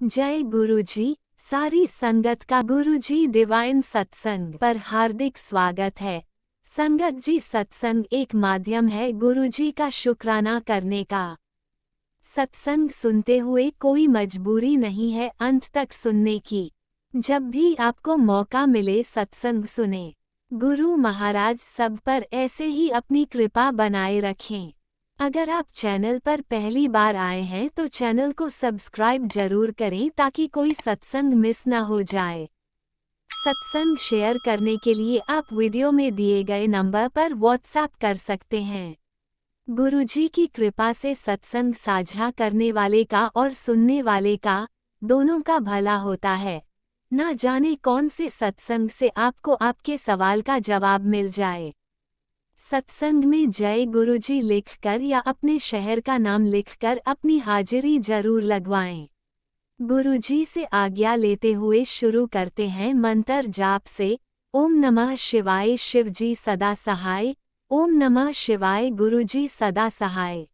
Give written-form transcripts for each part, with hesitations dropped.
जय गुरुजी। सारी संगत का गुरुजी डिवाइन सत्संग पर हार्दिक स्वागत है। संगत जी, सत्संग एक माध्यम है गुरुजी का शुक्राना करने का। सत्संग सुनते हुए कोई मजबूरी नहीं है अंत तक सुनने की। जब भी आपको मौका मिले सत्संग सुने। गुरु महाराज सब पर ऐसे ही अपनी कृपा बनाए रखें। अगर आप चैनल पर पहली बार आए हैं तो चैनल को सब्सक्राइब जरूर करें ताकि कोई सत्संग मिस न हो जाए। सत्संग शेयर करने के लिए आप वीडियो में दिए गए नंबर पर व्हाट्सएप कर सकते हैं। गुरुजी की कृपा से सत्संग साझा करने वाले का और सुनने वाले का दोनों का भला होता है। ना जाने कौन से सत्संग से आपको आपके सवाल का जवाब मिल जाए। सत्संग में जय गुरुजी लिखकर या अपने शहर का नाम लिखकर अपनी हाजिरी जरूर लगवाएं। गुरुजी से आज्ञा लेते हुए शुरू करते हैं मंत्र जाप से। ओम नमः शिवाय शिवजी सदा सहाय। ओम नमः शिवाय गुरुजी सदा सहाय।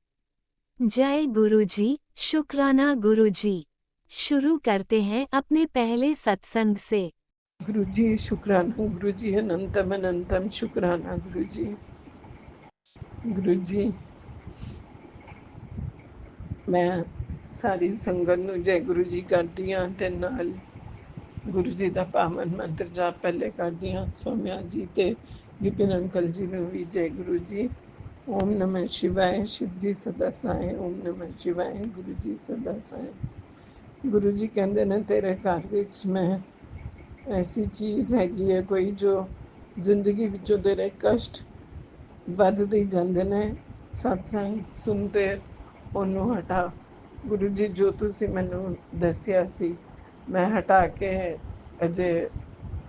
जय गुरुजी, शुक्राना गुरुजी। शुरू करते हैं अपने पहले सत्संग से। गुरुजी शुक्राना, गुरुजी अनंतम अनंतम शुक्राना गुरुजी। गुरुजी, मैं सारी संगत नूं जय गुरु जी करदी हां ते नाल गुरु जी दा पावन मंत्र जाप पहले करदी हां। सौम्या जी ते विपिन अंकल जी नूं भी जय गुरु जी। ओम नमः शिवाय शिव जी सदा साए। ओम नमः शिवाय गुरु जी सदा साए। गुरु जी कहंदे ने तेरे घर विच मैं ऐसी चीज़ हैगी है कोई जो जिंदगी विचों तेरे कष्ट ਵੱਧਦੇ ਜਾਂਦੇ ਨੇ। ਸਤਸੰਗ ਸੁਣਦੇ ਉਹਨੂੰ ਹਟਾ। ਗੁਰੂ ਜੀ ਜੋ ਤੁਸੀਂ ਮੈਨੂੰ ਦੱਸਿਆ ਸੀ ਮੈਂ ਹਟਾ ਕੇ ਅਜੇ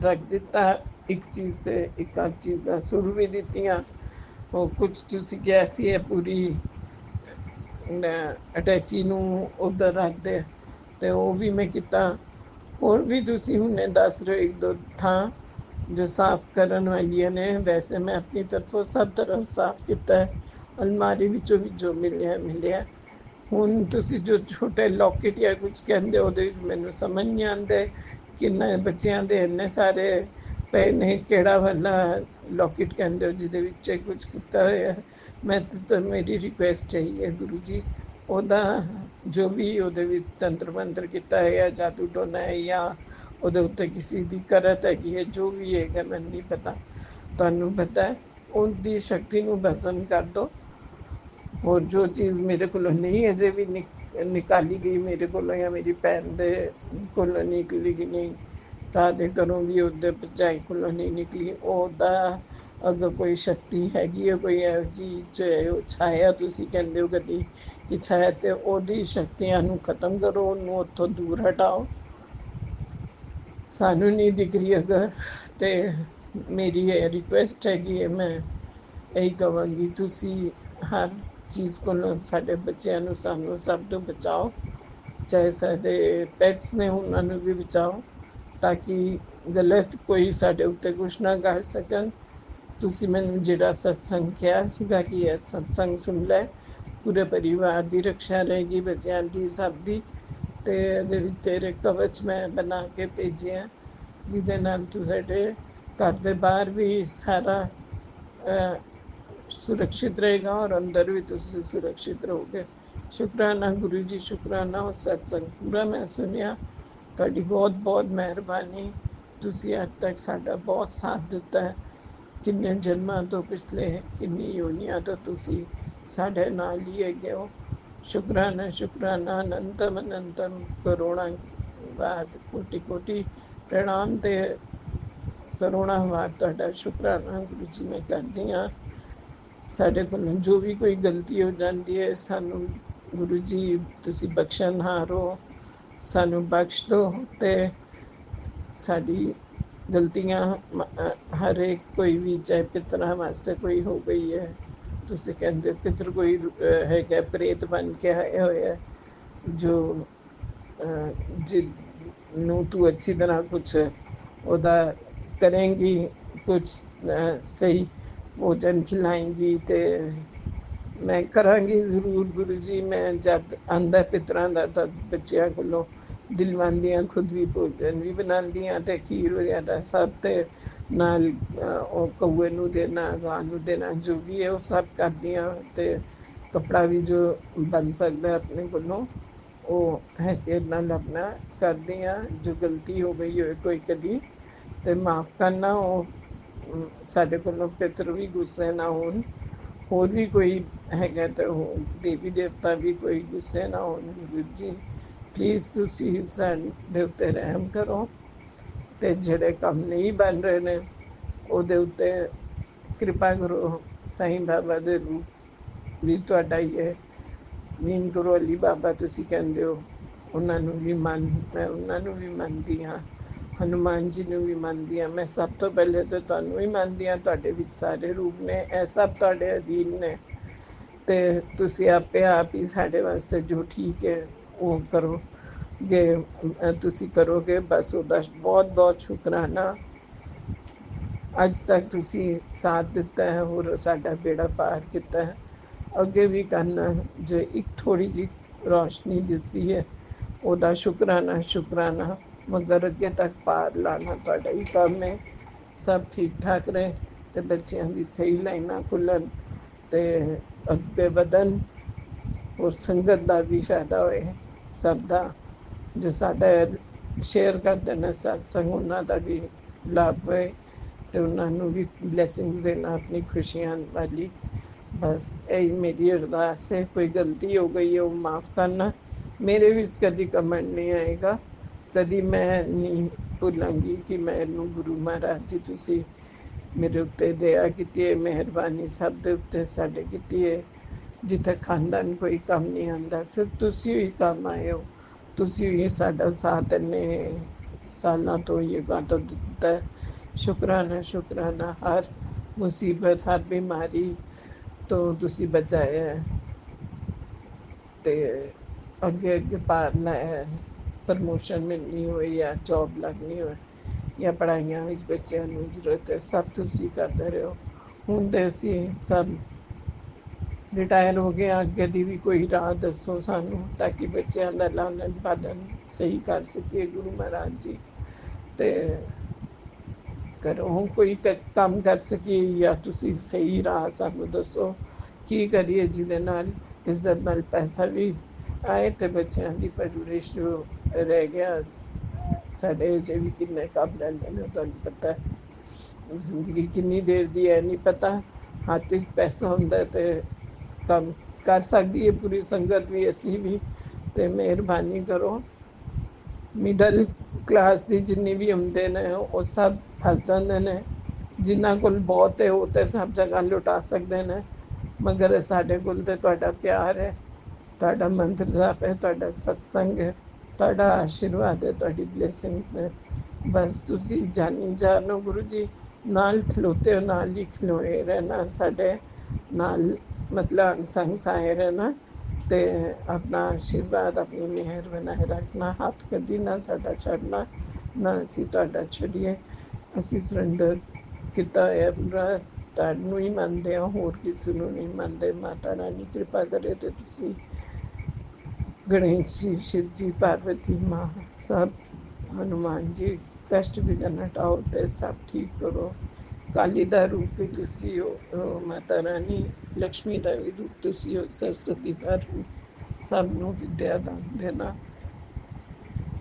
ਰੱਖ ਦਿੱਤਾ। ਇੱਕ ਚੀਜ਼ ਤੇ ਇੱਕ ਆਧ ਚੀਜ਼ਾਂ ਸੁਰ ਵੀ ਦਿੱਤੀਆਂ। ਉਹ ਕੁਝ ਤੁਸੀਂ ਕਿਹਾ ਸੀ ਇਹ ਪੂਰੀ ਅਟੈਚੀ ਨੂੰ ਉੱਧਰ ਰੱਖਦੇ ਤੇ ਉਹ ਵੀ ਮੈਂ ਕੀਤਾ। ਹੋਰ ਵੀ ਤੁਸੀਂ ਹੁਣੇ ਦੱਸ ਰਹੇ ਇੱਕ ਦੋ ਥਾਂ जो साफ करन वालियां ने। वैसे मैं अपनी तरफों सब तरफ साफ किया है। अलमारी विचों भी जो मिलिया हुण तुसी जो छोटे लॉकेट या कुछ कहंदे ओहदे विच मैनूं समझ नहीं आंदे किन्ने बच्चियां दे इन्ने सारे पे ने केड़ा वाला लॉकेट कहंदे हो जिहदे विच कुछ किया होया है। मैं तो मेरी रिक्वेस्ट है ही है गुरु जी ओहदा जो भी ओहदे विच तंत्र मंत्र किया है या जादू टोना है या ਉਹਦੇ ਉੱਤੇ ਕਿਸੇ ਦੀ ਕਰਤ ਹੈਗੀ ਹੈ ਜੋ ਵੀ ਹੈਗਾ ਮੈਨੂੰ ਨਹੀਂ ਪਤਾ, ਤੁਹਾਨੂੰ ਪਤਾ ਹੈ। ਉਹਦੀ ਸ਼ਕਤੀ ਨੂੰ ਭਸਮ ਕਰ ਦਿਓ। ਔਰ ਜੋ ਚੀਜ਼ ਮੇਰੇ ਕੋਲੋਂ ਨਹੀਂ ਅਜੇ ਵੀ ਨਿਕਾਲੀ ਗਈ ਮੇਰੇ ਕੋਲੋਂ ਜਾਂ ਮੇਰੀ ਭੈਣ ਦੇ ਕੋਲੋਂ ਨਿਕਲੀ ਗਈ ਨਹੀਂ, ਭਰਾ ਦੇ ਘਰੋਂ ਵੀ ਉਹਦੇ ਭਰਜਾਈ ਕੋਲੋਂ ਨਹੀਂ ਨਿਕਲੀ, ਉਹਦਾ ਅਗਰ ਕੋਈ ਸ਼ਕਤੀ ਹੈਗੀ ਹੈ ਕੋਈ ਇਹੋ ਜਿਹੀ ਜੋ ਛਾਇਆ ਤੁਸੀਂ ਕਹਿੰਦੇ ਹੋ ਕਦੀ ਕਿ ਛਾਇਆ, ਤੇ ਉਹਦੀ ਸ਼ਕਤੀਆਂ ਨੂੰ ਖਤਮ ਕਰੋ, ਉਹਨੂੰ ਉੱਥੋਂ ਦੂਰ ਹਟਾਓ। ਸਾਨੂੰ ਨਹੀਂ ਦਿਖ ਰਹੀ ਅਗਰ ਤੇ ਮੇਰੀ ਇਹ ਰਿਕੁਐਸਟ ਹੈਗੀ ਹੈ, ਮੈਂ ਇਹੀ ਕਹਾਂਗੀ ਤੁਸੀਂ ਹਰ ਚੀਜ਼ ਕੋਲੋਂ ਸਾਡੇ ਬੱਚਿਆਂ ਨੂੰ ਸਾਨੂੰ ਸਭ ਤੋਂ ਬਚਾਓ। ਚਾਹੇ ਸਾਡੇ ਪੈਟਸ ਨੇ ਉਹਨਾਂ ਨੂੰ ਵੀ ਬਚਾਓ ਤਾਂ ਕਿ ਗਲਤ ਕੋਈ ਸਾਡੇ ਉੱਤੇ ਕੁਛ ਨਾ ਕਰ ਸਕਣ। ਤੁਸੀਂ ਮੈਨੂੰ ਜਿਹੜਾ ਸਤਸੰਗ ਕਿਹਾ ਸੀਗਾ ਕਿ ਇਹ ਸਤਸੰਗ ਸੁਣ ਲੈ ਪੂਰੇ ਪਰਿਵਾਰ ਦੀ ਰੱਖਿਆ ਰਹੇਗੀ, ਬੱਚਿਆਂ ਦੀ ਸਭ ਦੀ, ਤੇ ਇਹਦੇ ਵਿੱਚ ਤੇਰੇ ਕਵਚ ਮੈਂ ਬਣਾ ਕੇ ਭੇਜਿਆ ਜਿਹਦੇ ਨਾਲ ਤੂੰ ਸਾਡੇ ਘਰ ਦੇ ਬਾਹਰ ਵੀ ਸਾਰਾ ਸੁਰੱਖਿਅਤ ਰਹੇਗਾ ਔਰ ਅੰਦਰ ਵੀ ਤੁਸੀਂ ਸੁਰੱਖਿਅਤ ਰਹੋਗੇ। ਸ਼ੁਕਰਾਨਾ ਗੁਰੂ ਜੀ, ਸ਼ੁਕਰਾਨਾ। ਉਹ ਸਤਸੰਗ ਪੂਰਾ ਮੈਂ ਸੁਣਿਆ। ਤੁਹਾਡੀ ਬਹੁਤ ਬਹੁਤ ਮਿਹਰਬਾਨੀ। ਤੁਸੀਂ ਅੱਜ ਤੱਕ ਸਾਡਾ ਬਹੁਤ ਸਾਥ ਦਿੱਤਾ ਹੈ। ਕਿੰਨੇ ਜਨਮਾਂ ਤੋਂ ਪਿਛਲੇ ਕਿੰਨੀ ਯੋਨੀਆਂ ਤੋਂ ਤੁਸੀਂ ਸਾਡੇ ਨਾਲ ਹੀ ਹੈਗੇ ਹੋ। ਸ਼ੁਕਰਾਨਾ ਸ਼ੁਕਰਾਨਾ ਅਨੰਤਮ ਅਨੰਤਮ ਕਰੋੜਾਂ ਵਾਰ ਕੋਟੀ ਕੋਟੀ ਪ੍ਰਣਾਮ ਤੇ ਕਰੋੜਾਂ ਵਾਰ ਤੁਹਾਡਾ ਸ਼ੁਕਰਾਨਾ ਗੁਰੂ ਜੀ ਮੈਂ ਕਰਦੀ ਹਾਂ। ਸਾਡੇ ਕੋਲੋਂ ਜੋ ਵੀ ਕੋਈ ਗਲਤੀ ਹੋ ਜਾਂਦੀ ਹੈ ਸਾਨੂੰ ਗੁਰੂ ਜੀ ਤੁਸੀਂ ਬਖਸ਼ਣਹਾਰ ਹੋ, ਸਾਨੂੰ ਬਖਸ਼ ਦਿਓ ਤੇ ਸਾਡੀ ਗਲਤੀਆਂ ਹਰ ਇੱਕ ਕੋਈ ਵੀ ਚਾਹੇ ਪਿਤਰਾਂ ਵਾਸਤੇ ਕੋਈ ਹੋ ਗਈ ਹੈ, ਤੁਸੀਂ ਕਹਿੰਦੇ ਪਿਤਰ ਕੋਈ ਹੈਗਾ ਪ੍ਰੇਤ ਬਣ ਕੇ ਆਇਆ ਹੋਇਆ ਜੋ ਜਿਹਨੂੰ ਤੂੰ ਅੱਛੀ ਤਰ੍ਹਾਂ ਕੁਛ ਉਹਦਾ ਕਰੇਂਗੀ, ਕੁਛ ਸਹੀ ਭੋਜਨ ਖਿਲਾਏਂਗੀ ਤੇ ਮੈਂ ਕਰਾਂਗੀ ਜ਼ਰੂਰ ਗੁਰੂ ਜੀ। ਮੈਂ ਜਦ ਆਂਦਾ ਪਿਤਰਾਂ ਦਾ ਤਦ ਬੱਚਿਆਂ ਕੋਲੋਂ ਦਿਲਵਾਉਂਦੀਆਂ, ਖੁਦ ਵੀ ਭੋਜਨ ਵੀ ਬਣਾਉਂਦੀਆਂ ਤੇ ਖੀਰ ਵਗੈਰਾ ਸਭ, ਤੇ ਨਾਲ ਉਹ ਕਊਏ ਨੂੰ ਦੇਣਾ, ਗਾਂ ਨੂੰ ਦੇਣਾ, ਜੋ ਵੀ ਹੈ ਉਹ ਸਭ ਕਰਦੀਆਂ। ਤੇ ਕੱਪੜਾ ਵੀ ਜੋ ਬਣ ਸਕਦਾ ਆਪਣੇ ਕੋਲੋਂ ਉਹ ਹੈਸੀਅਤ ਨਾਲ ਆਪਣਾ ਕਰਦੀ ਹਾਂ। ਜੋ ਗਲਤੀ ਹੋ ਗਈ ਹੋਏ ਕੋਈ ਕਦੀ ਤੇ ਮਾਫ਼ ਕਰਨਾ। ਉਹ ਸਾਡੇ ਕੋਲੋਂ ਪਿੱਤਰ ਵੀ ਗੁੱਸੇ ਨਾ ਹੋਣ, ਹੋਰ ਵੀ ਕੋਈ ਹੈਗਾ ਤੇ ਉਹ ਦੇਵੀ ਦੇਵਤਾ ਵੀ ਕੋਈ ਗੁੱਸੇ ਨਾ ਹੋਣ। ਗੁਰੂ ਜੀ ਪਲੀਜ਼ ਤੁਸੀਂ ਸਾਡੇ ਉੱਤੇ ਰਹਿਮ ਕਰੋ, ਤੇ ਜਿਹੜੇ ਕੰਮ ਨਹੀਂ ਬਣ ਰਹੇ ਨੇ ਉਹਦੇ ਉੱਤੇ ਕਿਰਪਾ ਕਰੋ। ਸਾਈਂ ਬਾਬਾ ਦੇ ਰੂਪ ਵੀ ਤੁਹਾਡਾ ਹੀ ਹੈ, ਨੀਮ ਕਰੋ ਅਲੀ ਬਾਬਾ ਤੁਸੀਂ ਕਹਿੰਦੇ ਹੋ, ਉਹਨਾਂ ਨੂੰ ਵੀ ਮੈਂ ਉਹਨਾਂ ਨੂੰ ਵੀ ਮੰਨਦੀ ਹਾਂ, ਹਨੂੰਮਾਨ ਜੀ ਨੂੰ ਵੀ ਮੰਨਦੀ ਹਾਂ। ਮੈਂ ਸਭ ਤੋਂ ਪਹਿਲੇ ਤਾਂ ਤੁਹਾਨੂੰ ਹੀ ਮੰਨਦੀ ਹਾਂ, ਤੁਹਾਡੇ ਵਿੱਚ ਸਾਰੇ ਰੂਪ ਨੇ, ਇਹ ਸਭ ਤੁਹਾਡੇ ਅਧੀਨ ਨੇ, ਤੇ ਤੁਸੀਂ ਆਪੇ ਆਪ ਹੀ ਸਾਡੇ ਵਾਸਤੇ ਜੋ ਠੀਕ ਹੈ ਉਹ ਕਰੋਗੇ, ਤੁਸੀਂ ਕਰੋਗੇ। ਬਸ ਉਹਦਾ ਬਹੁਤ ਬਹੁਤ ਸ਼ੁਕਰਾਨਾ। ਅੱਜ ਤੱਕ ਤੁਸੀਂ ਸਾਥ ਦਿੱਤਾ ਹੈ, ਹੋਰ ਸਾਡਾ ਬੇੜਾ ਪਾਰ ਕੀਤਾ ਹੈ, ਅੱਗੇ ਵੀ ਕਰਨਾ। ਜੋ ਇੱਕ ਥੋੜੀ ਜਿਹੀ ਰੌਸ਼ਨੀ ਦਿਸੀ ਹੈ ਉਹਦਾ ਸ਼ੁਕਰਾਨਾ, ਸ਼ੁਕਰਾਨਾ, ਮਗਰ ਅੱਗੇ ਤੱਕ ਪਾਰ ਲਾਣਾ ਤੁਹਾਡਾ ਹੀ ਕੰਮ ਹੈ। ਸਭ ਠੀਕ ਠਾਕ ਰਹੇ ਤੇ ਬੱਚਿਆਂ ਦੀ ਸਹੀ ਲਾਈਨਾਂ ਖੁੱਲ੍ਹਣ ਤੇ ਅੱਗੇ ਵਧਣ, ਔਰ ਸੰਗਤ ਦਾ ਵੀ ਫਾਇਦਾ ਹੋਏ ਸਭ ਦਾ। ਜੋ ਸਾਡਾ ਸ਼ੇਅਰ ਕਰਦੇ ਨੇ ਸਤਸੰਗ, ਉਹਨਾਂ ਦਾ ਵੀ ਲਾਭ ਹੋਏ ਤੇ ਉਹਨਾਂ ਨੂੰ ਵੀ ਬਲੈਸਿੰਗਸ ਦੇਣਾ ਆਪਣੀ ਖੁਸ਼ੀਆਂ ਵਾਲੀ। ਬਸ ਇਹੀ ਮੇਰੀ ਅਰਦਾਸ ਹੈ। ਕੋਈ ਗਲਤੀ ਹੋ ਗਈ ਹੈ ਉਹ ਮਾਫ਼ ਕਰਨਾ। ਮੇਰੇ ਵਿੱਚ ਕਦੀ ਕਮੈਂਟ ਨਹੀਂ ਆਏਗਾ, ਕਦੀ ਮੈਂ ਨਹੀਂ ਭੁੱਲਾਂਗੀ ਕਿ ਮੈਨੂੰ ਗੁਰੂ ਮਹਾਰਾਜ ਜੀ ਤੁਸੀਂ ਮੇਰੇ ਉੱਤੇ ਦਇਆ ਕੀਤੀ ਹੈ, ਮਿਹਰਬਾਨੀ ਸਭ ਦੇ ਉੱਤੇ ਸਾਡੇ ਕੀਤੀ ਹੈ। ਜਿੱਥੇ ਖਾਨਦਾਨ ਕੋਈ ਕੰਮ ਨਹੀਂ ਆਉਂਦਾ, ਸਿਰਫ ਤੁਸੀਂ ਹੀ ਕੰਮ ਆਏ ਹੋ। ਤੁਸੀਂ ਹੀ ਸਾਡਾ ਸਾਥ ਇੰਨੇ ਸਾਲਾਂ ਤੋਂ, ਯੁੱਗਾਂ ਤੋਂ ਦਿੱਤਾ। ਸ਼ੁਕਰਾਨਾ, ਸ਼ੁਕਰਾਨਾ। ਹਰ ਮੁਸੀਬਤ, ਹਰ ਬਿਮਾਰੀ ਤੋਂ ਤੁਸੀਂ ਬਚਾਇਆ ਹੈ ਤੇ ਅੱਗੇ ਅੱਗੇ ਪਾਰ ਲਾਇਆ। ਪ੍ਰਮੋਸ਼ਨ ਮਿਲਣੀ ਹੋਏ ਜਾਂ ਜੋਬ ਲੱਗਣੀ ਹੋਏ ਜਾਂ ਪੜ੍ਹਾਈਆਂ ਵਿੱਚ ਬੱਚਿਆਂ ਨੂੰ ਜ਼ਰੂਰਤ ਹੈ, ਸਭ ਤੁਸੀਂ ਕਰਦੇ ਰਹੇ ਹੋ। ਹੁਣ ਤੇ ਅਸੀਂ ਸਭ ਰਿਟਾਇਰ ਹੋ ਗਏ, ਅੱਗੇ ਦੀ ਵੀ ਕੋਈ ਰਾਹ ਦੱਸੋ ਸਾਨੂੰ, ਤਾਂ ਕਿ ਬੱਚਿਆਂ ਦਾ ਲਾਲਨ ਪਾਲਨ ਸਹੀ ਕਰ ਸਕੀਏ ਗੁਰੂ ਮਹਾਰਾਜ ਜੀ। ਤੇ ਕਰੋ ਕੋਈ ਕੰਮ ਕਰ ਸਕੀਏ, ਜਾਂ ਤੁਸੀਂ ਸਹੀ ਰਾਹ ਸਾਨੂੰ ਦੱਸੋ ਕੀ ਕਰੀਏ ਜਿਹਦੇ ਨਾਲ ਇੱਜ਼ਤ ਨਾਲ ਪੈਸਾ ਵੀ ਆਏ ਤੇ ਬੱਚਿਆਂ ਦੀ ਪਰਵਰਿਸ਼ ਜੋ ਰਹਿ ਗਿਆ। ਸਾਡੇ ਅਜੇ ਵੀ ਕਿੰਨੇ ਕੰਮ ਰਹਿੰਦੇ ਨੇ, ਤੁਹਾਨੂੰ ਪਤਾ ਜ਼ਿੰਦਗੀ ਕਿੰਨੀ ਦੇਰ ਦੀ ਹੈ ਨਹੀਂ ਪਤਾ। ਹੱਥ 'ਚ ਪੈਸਾ ਹੁੰਦਾ ਤੇ ਕੰਮ ਕਰ ਸਕਦੀ ਹੈ ਪੂਰੀ ਸੰਗਤ ਵੀ, ਅਸੀਂ ਵੀ। ਤੇ ਮਿਹਰਬਾਨੀ ਕਰੋ, ਮਿਡਲ ਕਲਾਸ ਦੀ ਜਿੰਨੀ ਵੀ ਆਉਂਦੇ ਨੇ ਉਹ ਸਭ ਫਸ ਜਾਂਦੇ ਨੇ। ਜਿਨ੍ਹਾਂ ਕੋਲ ਬਹੁਤ ਹੈ ਉਹ ਤਾਂ ਸਭ ਜਗ੍ਹਾ ਲੁਟਾ ਸਕਦੇ ਨੇ, ਮਗਰ ਸਾਡੇ ਕੋਲ ਤਾਂ ਤੁਹਾਡਾ ਪਿਆਰ ਹੈ, ਤੁਹਾਡਾ ਮੰਤਰ ਜਾਪ ਹੈ, ਤੁਹਾਡਾ ਸਤਸੰਗ ਹੈ, ਤੁਹਾਡਾ ਆਸ਼ੀਰਵਾਦ ਹੈ, ਤੁਹਾਡੀ ਬਲੇਸਿੰਗਸ ਨੇ। ਬਸ ਤੁਸੀਂ ਜਾਣੀ ਜਾਣੋ ਗੁਰੂ ਜੀ, ਨਾਲ ਖਲੋਤੇ ਹੋ, ਨਾਲ ਹੀ ਖਲੋਏ ਰਹਿਣਾ ਸਾਡੇ ਨਾਲ, ਮਤਲਬ ਸੰਗ ਸਾਏ ਰਹਿਣਾ ਤੇ ਆਪਣਾ ਆਸ਼ੀਰਵਾਦ, ਆਪਣੀ ਮਿਹਰ ਬਣਾਏ ਰੱਖਣਾ। ਹੱਥ ਕਦੀ ਨਾ ਸਾਡਾ ਛੱਡਣਾ, ਨਾ ਅਸੀਂ ਤੁਹਾਡਾ ਛੱਡੀਏ। ਅਸੀਂ ਸਰੈਂਡਰ ਕੀਤਾ ਹੋਇਆ ਪੂਰਾ, ਤੁਹਾਨੂੰ ਹੀ ਮੰਨਦੇ ਹਾਂ, ਹੋਰ ਕਿਸੇ ਨੂੰ ਨਹੀਂ ਮੰਨਦੇ। ਮਾਤਾ ਰਾਣੀ ਕਿਰਪਾ ਕਰੇ ਤੇ ਤੁਸੀਂ ਗਣੇਸ਼ ਜੀ, ਸ਼ਿਵ ਜੀ, ਪਾਰਵਤੀ ਮਾਂ, ਸਭ ਹਨੂੰਮਾਨ ਜੀ ਕਸ਼ਟ ਵਿਘਨ ਹਟਾਓ ਤੇ ਸਭ ਠੀਕ ਕਰੋ। ਕਾਲੀ ਦਾ ਰੂਪ ਵੀ ਤੁਸੀਂ ਹੋ ਮਾਤਾ ਰਾਣੀ, ਲਕਸ਼ਮੀ ਦਾ ਵੀ ਰੂਪ ਤੁਸੀਂ ਹੋ, ਸਰਸਵਤੀ ਦਾ ਰੂਪ। ਸਭ ਨੂੰ ਵਿਦਿਆ ਦਾਨ ਦੇਣਾ,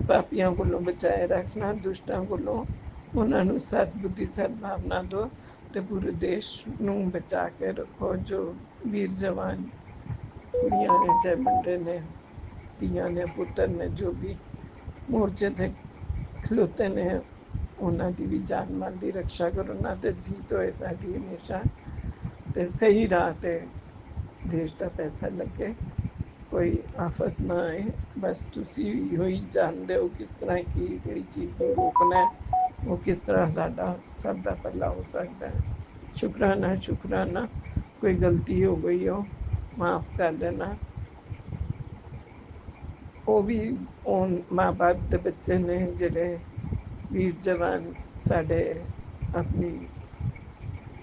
ਪਾਪੀਆਂ ਕੋਲੋਂ ਬਚਾਏ ਰੱਖਣਾ, ਦੁਸ਼ਟਾਂ ਕੋਲੋਂ ਉਹਨਾਂ ਨੂੰ ਸਤਬੁੱਧੀ ਸਦਭਾਵਨਾ ਦਿਓ ਤੇ ਪੂਰੇ ਦੇਸ਼ ਨੂੰ ਬਚਾ ਕੇ ਰੱਖੋ। ਜੋ ਵੀਰ ਜਵਾਨ ਕੁੜੀਆਂ ਨੇ, ਚਾਹੇ ਮੁੰਡੇ ਨੇ, ਧੀਆਂ ਨੇ, ਪੁੱਤਰ ਨੇ, ਜੋ ਵੀ ਮੋਰਚੇ ਤੇ ਖਲੋਤੇ ਨੇ, ਉਹਨਾਂ ਦੀ ਵੀ ਜਾਨ ਮਾਲ ਦੀ ਰੱਖਿਆ ਕਰੋ। ਉਹਨਾਂ ਤੇ ਜੀਤ ਹੋਏ ਸਾਡੀ ਹਮੇਸ਼ਾ, ਤੇ ਸਹੀ ਰਾਹ ਤੇ ਦੇਸ਼ ਦਾ ਪੈਸਾ ਲੱਗੇ, ਕੋਈ ਆਫਤ ਨਾ ਆਏ। ਬਸ ਤੁਸੀਂ ਉਹੀ ਜਾਣਦੇ ਹੋ ਕਿਸ ਤਰ੍ਹਾਂ ਕੀ ਕਿਹੜੀ ਚੀਜ਼ ਨੂੰ ਰੋਕਣਾ, ਉਹ ਕਿਸ ਤਰ੍ਹਾਂ ਸਾਡਾ ਸਭ ਦਾ ਭਲਾ ਹੋ ਸਕਦਾ ਹੈ। ਸ਼ੁਕਰਾਨਾ, ਸ਼ੁਕਰਾਨਾ। ਕੋਈ ਗਲਤੀ ਹੋ ਗਈ ਹੋ ਮਾਫ਼ ਕਰ ਦੇਣਾ। ਉਹ ਵੀ ਮਾਂ ਬਾਪ ਦੇ ਬੱਚੇ ਨੇ ਜਿਹੜੇ ਵੀਰ ਜਵਾਨ ਸਾਡੇ ਆਪਣੀ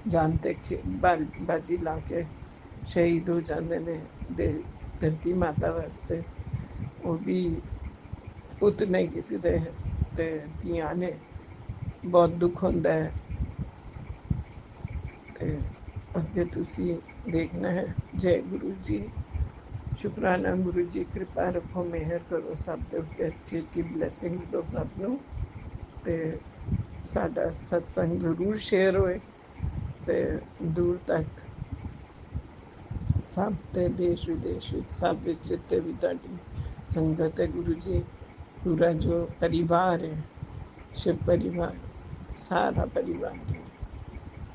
ਜਾਨ ਤੇ ਬਾਜੀ ਲਾ ਕੇ ਸ਼ਹੀਦ ਹੋ ਜਾਂਦੇ ਨੇ ਦੇ ਧਰਤੀ ਮਾਤਾ ਵਾਸਤੇ। ਉਹ ਵੀ ਪੁੱਤ ਨੇ ਕਿਸੇ ਦੇ ਤੇ ਧੀਆਂ ਨੇ, ਬਹੁਤ ਦੁੱਖ ਹੁੰਦਾ ਹੈ। ਤੇ ਅੱਗੇ ਤੁਸੀਂ ਦੇਖਣਾ ਹੈ। ਜੈ ਗੁਰੂ ਜੀ। ਸ਼ੁਕਰਾਨਾ ਗੁਰੂ ਜੀ, ਕਿਰਪਾ ਰੱਖੋ, ਮਿਹਰ ਕਰੋ ਸਭ ਦੇ ਉੱਤੇ, ਅੱਛੀ ਅੱਛੀ ਬਲੈਸਿੰਗਸ ਦਿਓ ਸਭ ਨੂੰ। ਤੇ ਸਾਡਾ ਸਤਸੰਗ ਜ਼ਰੂਰ ਸ਼ੇਅਰ ਹੋਏ ਤੇ ਦੂਰ ਤੱਕ ਸਭ ਤੇ ਦੇਸ਼ ਵਿਦੇਸ਼ ਵਿੱਚ ਸਭ ਵਿੱਚ ਜਿੱਥੇ ਵੀ ਤੁਹਾਡੀ ਸੰਗਤ ਹੈ ਗੁਰੂ ਜੀ, ਪੂਰਾ ਜੋ ਪਰਿਵਾਰ ਹੈ, ਸ਼ਿਵ ਪਰਿਵਾਰ, ਸਾਰਾ ਪਰਿਵਾਰ ਹੈ,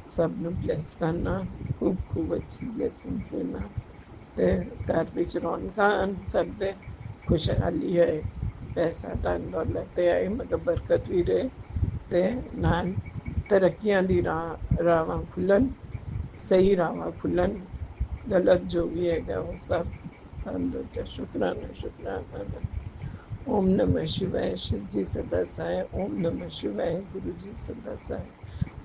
ਸਭ ਨੂੰ ਬਲੈਸ ਕਰਨਾ, ਖੂਬ ਖੂਬ ਅੱਛੀ ਬਲੈਸਿੰਗਸ ਦੇਣਾ। ਤੇ ਘਰ ਵਿੱਚ ਰੌਣਕਾਂ ਹਨ, ਸਭ ਦੇ ਖੁਸ਼ਹਾਲੀ ਹੈ, ਪੈਸਾ ਧਨ ਦੌਲਤ ਤੇ ਆਏ, ਮਤਲਬ ਬਰਕਤ ਵੀ ਰਹੇ ਤੇ ਨਾਲ ਤਰੱਕੀਆਂ ਦੀ ਰਾਹਾਂ ਖੁੱਲ੍ਹਣ, ਸਹੀ ਰਾਹਾਂ ਖੁੱਲ੍ਹਣ, ਗਲਤ ਜੋ ਵੀ ਹੈਗਾ ਉਹ ਸਭ ਬੰਦ ਹੋ ਜਾਏ। ਸ਼ੁਕਰਾਨਾ ਸ਼ੁਕਰਾਨਾ। ओम नमः शिवाय। शिव जी सदा सहाय। ओम नमः शिवाय। गुरु जी सदा सहाय।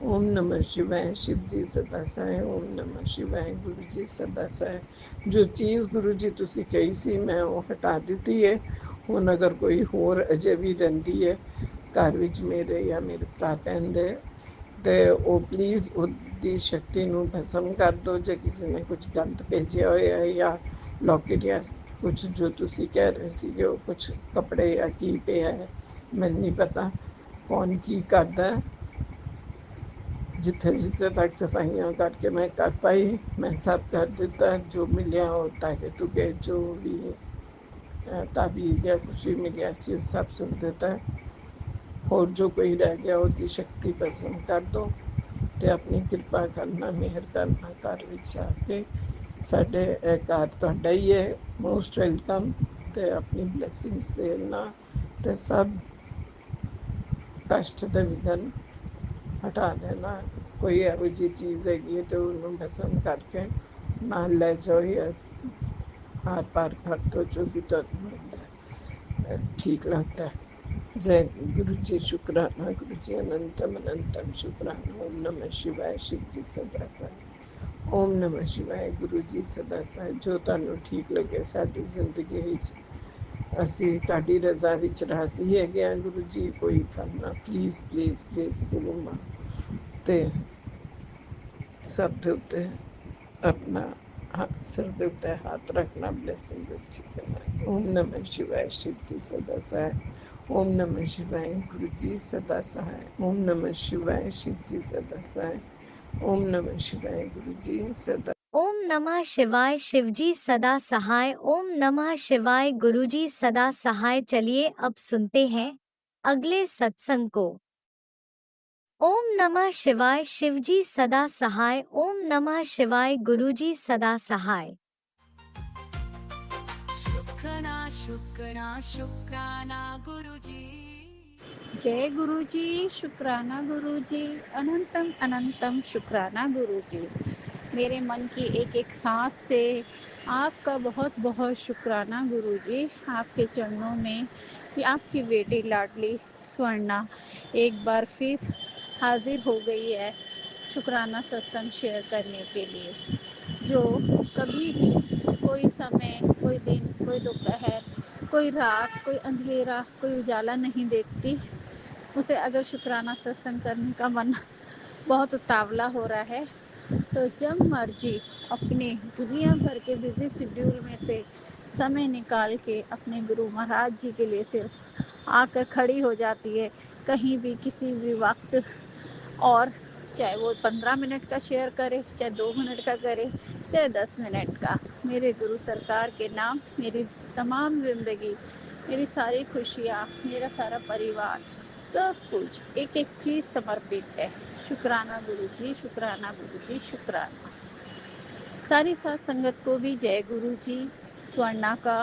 ओम नमः शिवाय। शिव जी सदा सहाय। ओम नमः शिवाय। गुरु जी सदा सहाय। जो चीज़ गुरु जी तुसी कही सी मैं वो हटा ਦਿੱਤੀ ਹੈ। ਹੁਣ ਅਗਰ ਕੋਈ ਹੋਰ ਅਜੇ ਵੀ ਰਹਿੰਦੀ ਹੈ ਘਰ ਵਿੱਚ ਮੇਰੇ ਜਾਂ ਮੇਰੇ ਭਰਾ ਭੈਣ ਦੇ, ਤੇ ਉਹ ਪਲੀਜ਼ ਉਹਦੀ ਸ਼ਕਤੀ ਨੂੰ ਭਸਮ ਕਰ ਦਿਓ। ਜੇ ਕਿਸੇ ਨੇ ਕੁਝ ਗਲਤ ਭੇਜਿਆ ਹੋਇਆ ਹੈ ਜਾਂ ਲੌਕੇਟ ਜਾਂ ਕੁਝ ਜੋ ਤੁਸੀਂ ਕਹਿ ਰਹੇ ਸੀਗੇ, ਉਹ ਕੁਝ ਕੱਪੜੇ ਜਾਂ ਕੀ ਪਿਆ ਹੈ, ਮੈਨੂੰ ਨਹੀਂ ਪਤਾ ਕੌਣ ਕੀ ਕਰਦਾ। ਜਿੱਥੇ ਜਿੱਥੇ ਤੱਕ ਸਫਾਈਆਂ ਕਰਕੇ ਮੈਂ ਕਰ ਪਾਈ, ਮੈਂ ਸਭ ਕਰ ਦਿੱਤਾ। ਜੋ ਮਿਲਿਆ ਉਹ ਤਾਗੇ ਤੁਗੇ ਜੋ ਵੀ ਤਾਬੀਜ਼ ਜਾਂ ਕੁਛ ਵੀ ਮਿਲਿਆ ਸੀ ਉਹ ਸਭ ਸੁੱਟ ਦਿੱਤਾ। ਹੋਰ ਜੋ ਕੋਈ ਰਹਿ ਗਿਆ ਉਹਦੀ ਸ਼ਕਤੀ ਭਸਮ ਕਰ ਦਿਓ ਤੇ ਆਪਣੀ ਕਿਰਪਾ ਕਰਨਾ, ਮਿਹਰ ਕਰਨਾ ਘਰ ਵਿੱਚ ਆ ਕੇ। ਸਾਡੇ ਇਹ ਘਰ ਤੁਹਾਡਾ ਹੀ ਹੈ, ਮੋਸਟ ਵੈਲਕਮ। ਤੇ ਆਪਣੀ ਬਲੈਸਿੰਗਸ ਦੇਣਾ ਤੇ ਸਭ ਕਸ਼ਟ ਦੇ ਵਿਘਨ ਹਟਾ ਦੇਣਾ। ਕੋਈ ਇਹੋ ਜਿਹੀ ਚੀਜ਼ ਹੈਗੀ ਹੈ ਤੇ ਉਹਨੂੰ ਭਸਮ ਕਰਕੇ ਨਾਲ ਲੈ ਜਾਓ ਜਾਂ ਆਰ ਪਾਰ ਕਰ ਦਿਓ, ਜੋ ਵੀ ਤੁਹਾਨੂੰ ਹੁੰਦਾ ਠੀਕ ਲੱਗਦਾ। जय गुरु जी। शुक्राना गुरु जी। अनंतम अनंतम शुक्राना। ओम नमः शिवाय। शिव जी सदा सहाय। ओम नमः शिवाय। गुरु जी सदा सहाय। जो ਤੁਹਾਨੂੰ ਠੀਕ ਲੱਗੇ ਸਾਡੀ ਜ਼ਿੰਦਗੀ ਵਿੱਚ, ਅਸੀਂ ਤੁਹਾਡੀ ਰਜ਼ਾ ਵਿੱਚ ਰਾਜ਼ੀ ਹੈਗੇ ਹਾਂ ਗੁਰੂ ਜੀ। ਕੋਈ ਕਰਨਾ ਪਲੀਜ਼ ਪਲੀਜ਼ ਪਲੀਜ਼ ਗੁਰੂ ਤੇ ਸਭ ਦੇ ਉੱਤੇ ਆਪਣਾ ਸਿਰ ਦੇ ਉੱਤੇ ਹੱਥ ਰੱਖਣਾ, ਬਲੈਸਿੰਗ ਅੱਛੀ ਕਰਨਾ। ਓਮ ਨਮः शिवाय। शिव जी सदा सहाय। ओम नमः शिवाय। गुरु जी सदा सहाय। ओम नमः शिवाय। शिव जी सदा सहाय। ओम नमः शिवाय। गुरु जी सदा। ओम नमः शिवाय। शिवजी सदा सहाय। ओम नमः शिवाय। गुरुजी सदा सहाय। चलिए अब सुनते हैं अगले सत्संग को। ओम नमः शिवाय। शिवजी सदा सहाय। ओम नमः शिवाय। गुरुजी सदा सहाय। शुक्राना शुक्राना शुक्राना गुरुजी। जय गुरु जी। शुक्राना गुरु जी। अनंतम अनंतम शुक्राना गुरु जी। मेरे मन की एक एक सांस से आपका बहुत बहुत शुक्राना गुरु जी। आपके चरणों में कि आपकी बेटी लाडली स्वर्णा एक बार फिर हाजिर हो गई है शुक्राना सत्संग शेयर करने के लिए। जो कभी भी कोई समय, कोई दिन, कोई दोपहर, कोई रात, कोई अंधेरा, कोई उजाला नहीं देखती। उसे अगर शुक्राना सत्संग करने का मन बहुत उतावला हो रहा है तो जब मर्जी अपने दुनिया भर के बिजी शेड्यूल में से समय निकाल के अपने गुरु महाराज जी के लिए सिर्फ आकर खड़ी हो जाती है, कहीं भी किसी भी वक्त। और चाहे वो 15 मिनट का शेयर करे, चाहे 2 मिनट का करे, चाहे 10 मिनट का, मेरे गुरु सरकार के नाम मेरी तमाम ज़िंदगी, मेरी सारी खुशियाँ, मेरा सारा परिवार, सब कुछ एक एक चीज़ समर्पित है। शुक्राना गुरु जी। शुक्राना गुरु जी। शुक्राना। सारी साथ संगत को भी जय गुरु जी। स्वर्णा का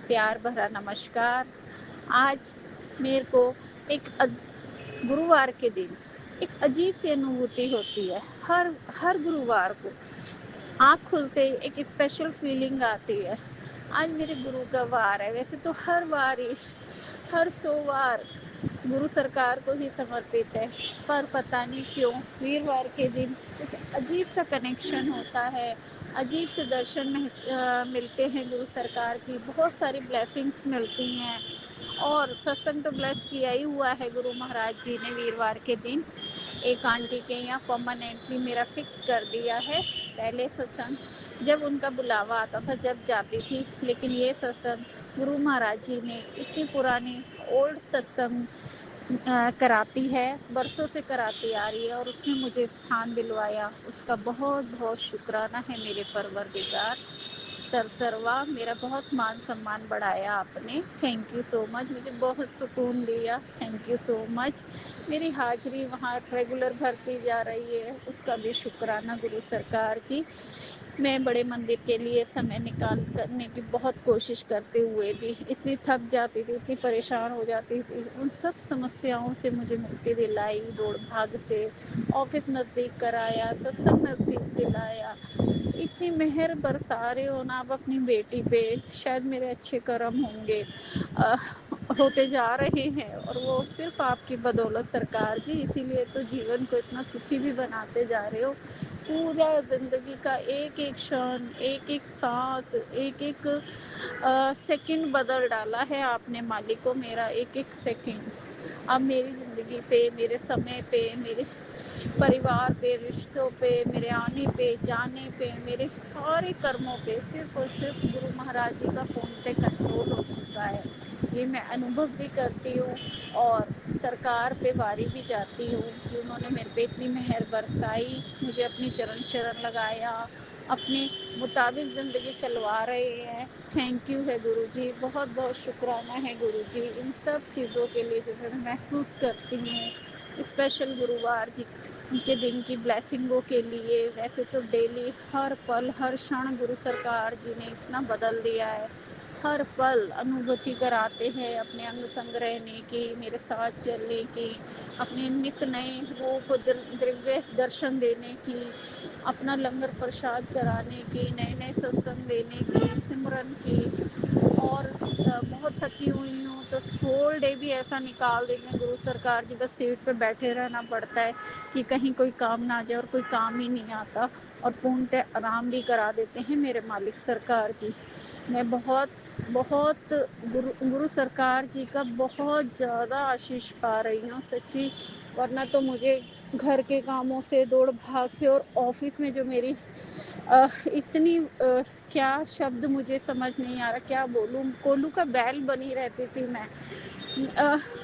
प्यार भरा नमस्कार। आज मेरे को एक गुरुवार के दिन एक अजीब सी अनुभूति होती है। हर गुरुवार को आँख खुलते ही एक स्पेशल फीलिंग आती है। आज मेरे गुरु का वार है। वैसे तो हर वार ही, हर सोमवार गुरु सरकार को ही समर्पित है, पर पता नहीं क्यों वीरवार के दिन कुछ अजीब सा कनेक्शन होता है, अजीब से दर्शन मिलते हैं गुरु सरकार की, बहुत सारी ब्लेसिंग्स मिलती हैं और सत्संग तो ब्लेस किया ही हुआ है गुरु महाराज जी ने वीरवार के दिन एक आंटी के यहाँ परमानेंटली मेरा फिक्स कर दिया है। पहले सत्संग जब उनका बुलावा आता था जब जाती थी, लेकिन ये सत्संग गुरु महाराज जी ने इतनी पुरानी ओल्ड सत्संग कराती है, बरसों से कराती आ रही है और उसमें मुझे स्थान दिलवाया। उसका बहुत बहुत शुक्राना है मेरे परवरदिगार। सरसरवा मेरा बहुत मान सम्मान बढ़ाया आपने, थैंक यू सो मच। मुझे बहुत सुकून दिया, थैंक यू सो मच। मेरी हाजिरी वहाँ रेगुलर भरती जा रही है, उसका भी शुक्राना गुरु सरकार जी। मैं बड़े मंदिर के लिए समय निकाल करने की बहुत कोशिश करते हुए भी इतनी थक जाती थी, इतनी परेशान हो जाती थी। उन सब समस्याओं से मुझे मुक्ति दिलाई, दौड़ भाग से। ऑफिस नज़दीक कराया, सत्संग नज़दीक दिलाया। इतनी मेहर बरसा रहे हो ना आप अपनी बेटी पे, शायद मेरे अच्छे कर्म होंगे होते जा रहे हैं और वो सिर्फ आपकी बदौलत सरकार जी। इसीलिए तो जीवन को इतना सुखी भी बनाते जा रहे हो। पूरा जिंदगी का एक एक क्षण, एक एक सांस, एक एक सेकंड बदल डाला है आपने मालिक को, मेरा एक एक सेकंड। अब मेरी ज़िंदगी पे, मेरे समय पे, मेरे परिवार पे, रिश्तों पे, मेरे आने पे, जाने पे, मेरे सारे कर्मों पे सिर्फ और सिर्फ गुरु महाराज जी का पूर्णतः कंट्रोल हो चुका है। ये मैं अनुभव भी करती हूँ और सरकार पे वारी भी जाती हूँ कि उन्होंने मेरे पे इतनी मेहर बरसाई, मुझे अपनी चरण शरण लगाया, अपने मुताबिक ज़िंदगी चलवा रहे हैं। थैंक यू है गुरुजी, बहुत बहुत शुक्राना है गुरुजी इन सब चीज़ों के लिए जो मैं महसूस करती हूँ। स्पेशल गुरुवार जी के दिन की ब्लेसिंगों के लिए। वैसे तो डेली हर पल हर क्षण गुरु सरकार जी ने इतना बदल दिया है, हर पल अनुभूति कराते हैं अपने अंग संग रहने की, मेरे साथ चलने की, अपने नित नए रूप दिव्य दर्शन देने की, अपना लंगर प्रसाद कराने की, नए नए सत्संग देने की, सिमरन की। और बहुत थकी हुई हूँ तो होल डे भी ऐसा निकाल देते हैं गुरु सरकार जी, बस सीट पे बैठे रहना पड़ता है कि कहीं कोई काम ना आ जाए, और कोई काम ही नहीं आता, और पूर्णतः आराम भी करा देते हैं मेरे मालिक सरकार जी। मैं बहुत बहुत गुरु सरकार जी का बहुत ज़्यादा आशीष पा रही हूँ सच्ची। वरना तो मुझे घर के कामों से, दौड़ भाग से, और ऑफिस में जो मेरी इतनी क्या शब्द मुझे समझ नहीं आ रहा, क्या बोलूँ, कोल्हू का बैल बनी रहती थी मैं।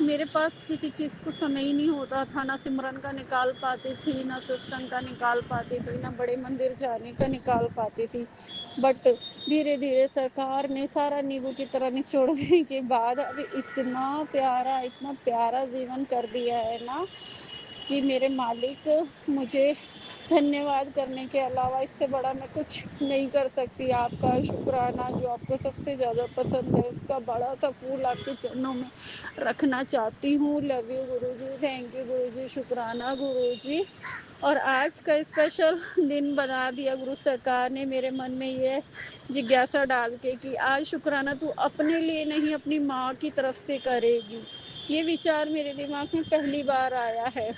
मेरे पास किसी चीज़ को समय ही नहीं होता था, ना सिमरन का निकाल पाती थी, ना सत्संग का निकाल पाती थी, ना बड़े मंदिर जाने का निकाल पाती थी। बट धीरे धीरे सरकार ने सारा नींबू की तरह निचोड़ने के बाद अब इतना प्यारा जीवन कर दिया है ना कि मेरे मालिक, मुझे धन्यवाद करने के अलावा इससे बड़ा मैं कुछ नहीं कर सकती। आपका शुक्राना जो आपको सबसे ज़्यादा पसंद है, उसका बड़ा सा फूल आपके चरणों में रखना चाहती हूँ। Love you Guruji, thank you Guruji, शुक्राना गुरुजी। और आज का स्पेशल दिन बना दिया गुरु सरकार ने मेरे मन में ये जिज्ञासा डाल के कि आज शुक्राना तू अपने लिए नहीं, अपनी माँ की तरफ से करेगी। ये विचार मेरे दिमाग में पहली बार आया है।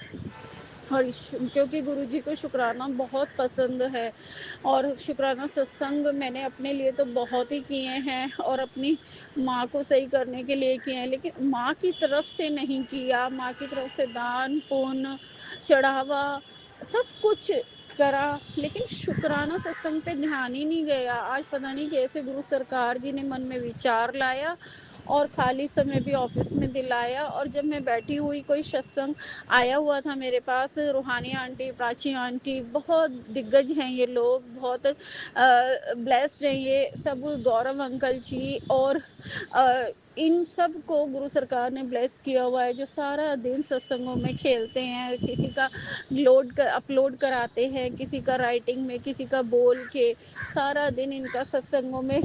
और क्योंकि गुरुजी को शुक्राना बहुत पसंद है, और शुक्राना सत्संग मैंने अपने लिए तो बहुत ही किए हैं और अपनी माँ को सही करने के लिए किए हैं, लेकिन माँ की तरफ से नहीं किया। माँ की तरफ से दान पुण्य चढ़ावा सब कुछ करा, लेकिन शुक्राना सत्संग पे ध्यान ही नहीं गया। आज पता नहीं कैसे गुरु सरकार जी ने मन में विचार लाया और खाली समय भी ऑफिस में दिलाया। और जब मैं बैठी हुई, कोई सत्संग आया हुआ था मेरे पास, रूहानी आंटी, प्राची आंटी, बहुत दिग्गज हैं ये लोग, बहुत ब्लेस्ड हैं ये सब, गौरव अंकल जी, और इन सब को गुरु सरकार ने ब्लेस किया हुआ है, जो सारा दिन सत्संगों में खेलते हैं, किसी का अपलोड कराते हैं, किसी का राइटिंग में, किसी का बोल के, सारा दिन इनका सत्संगों में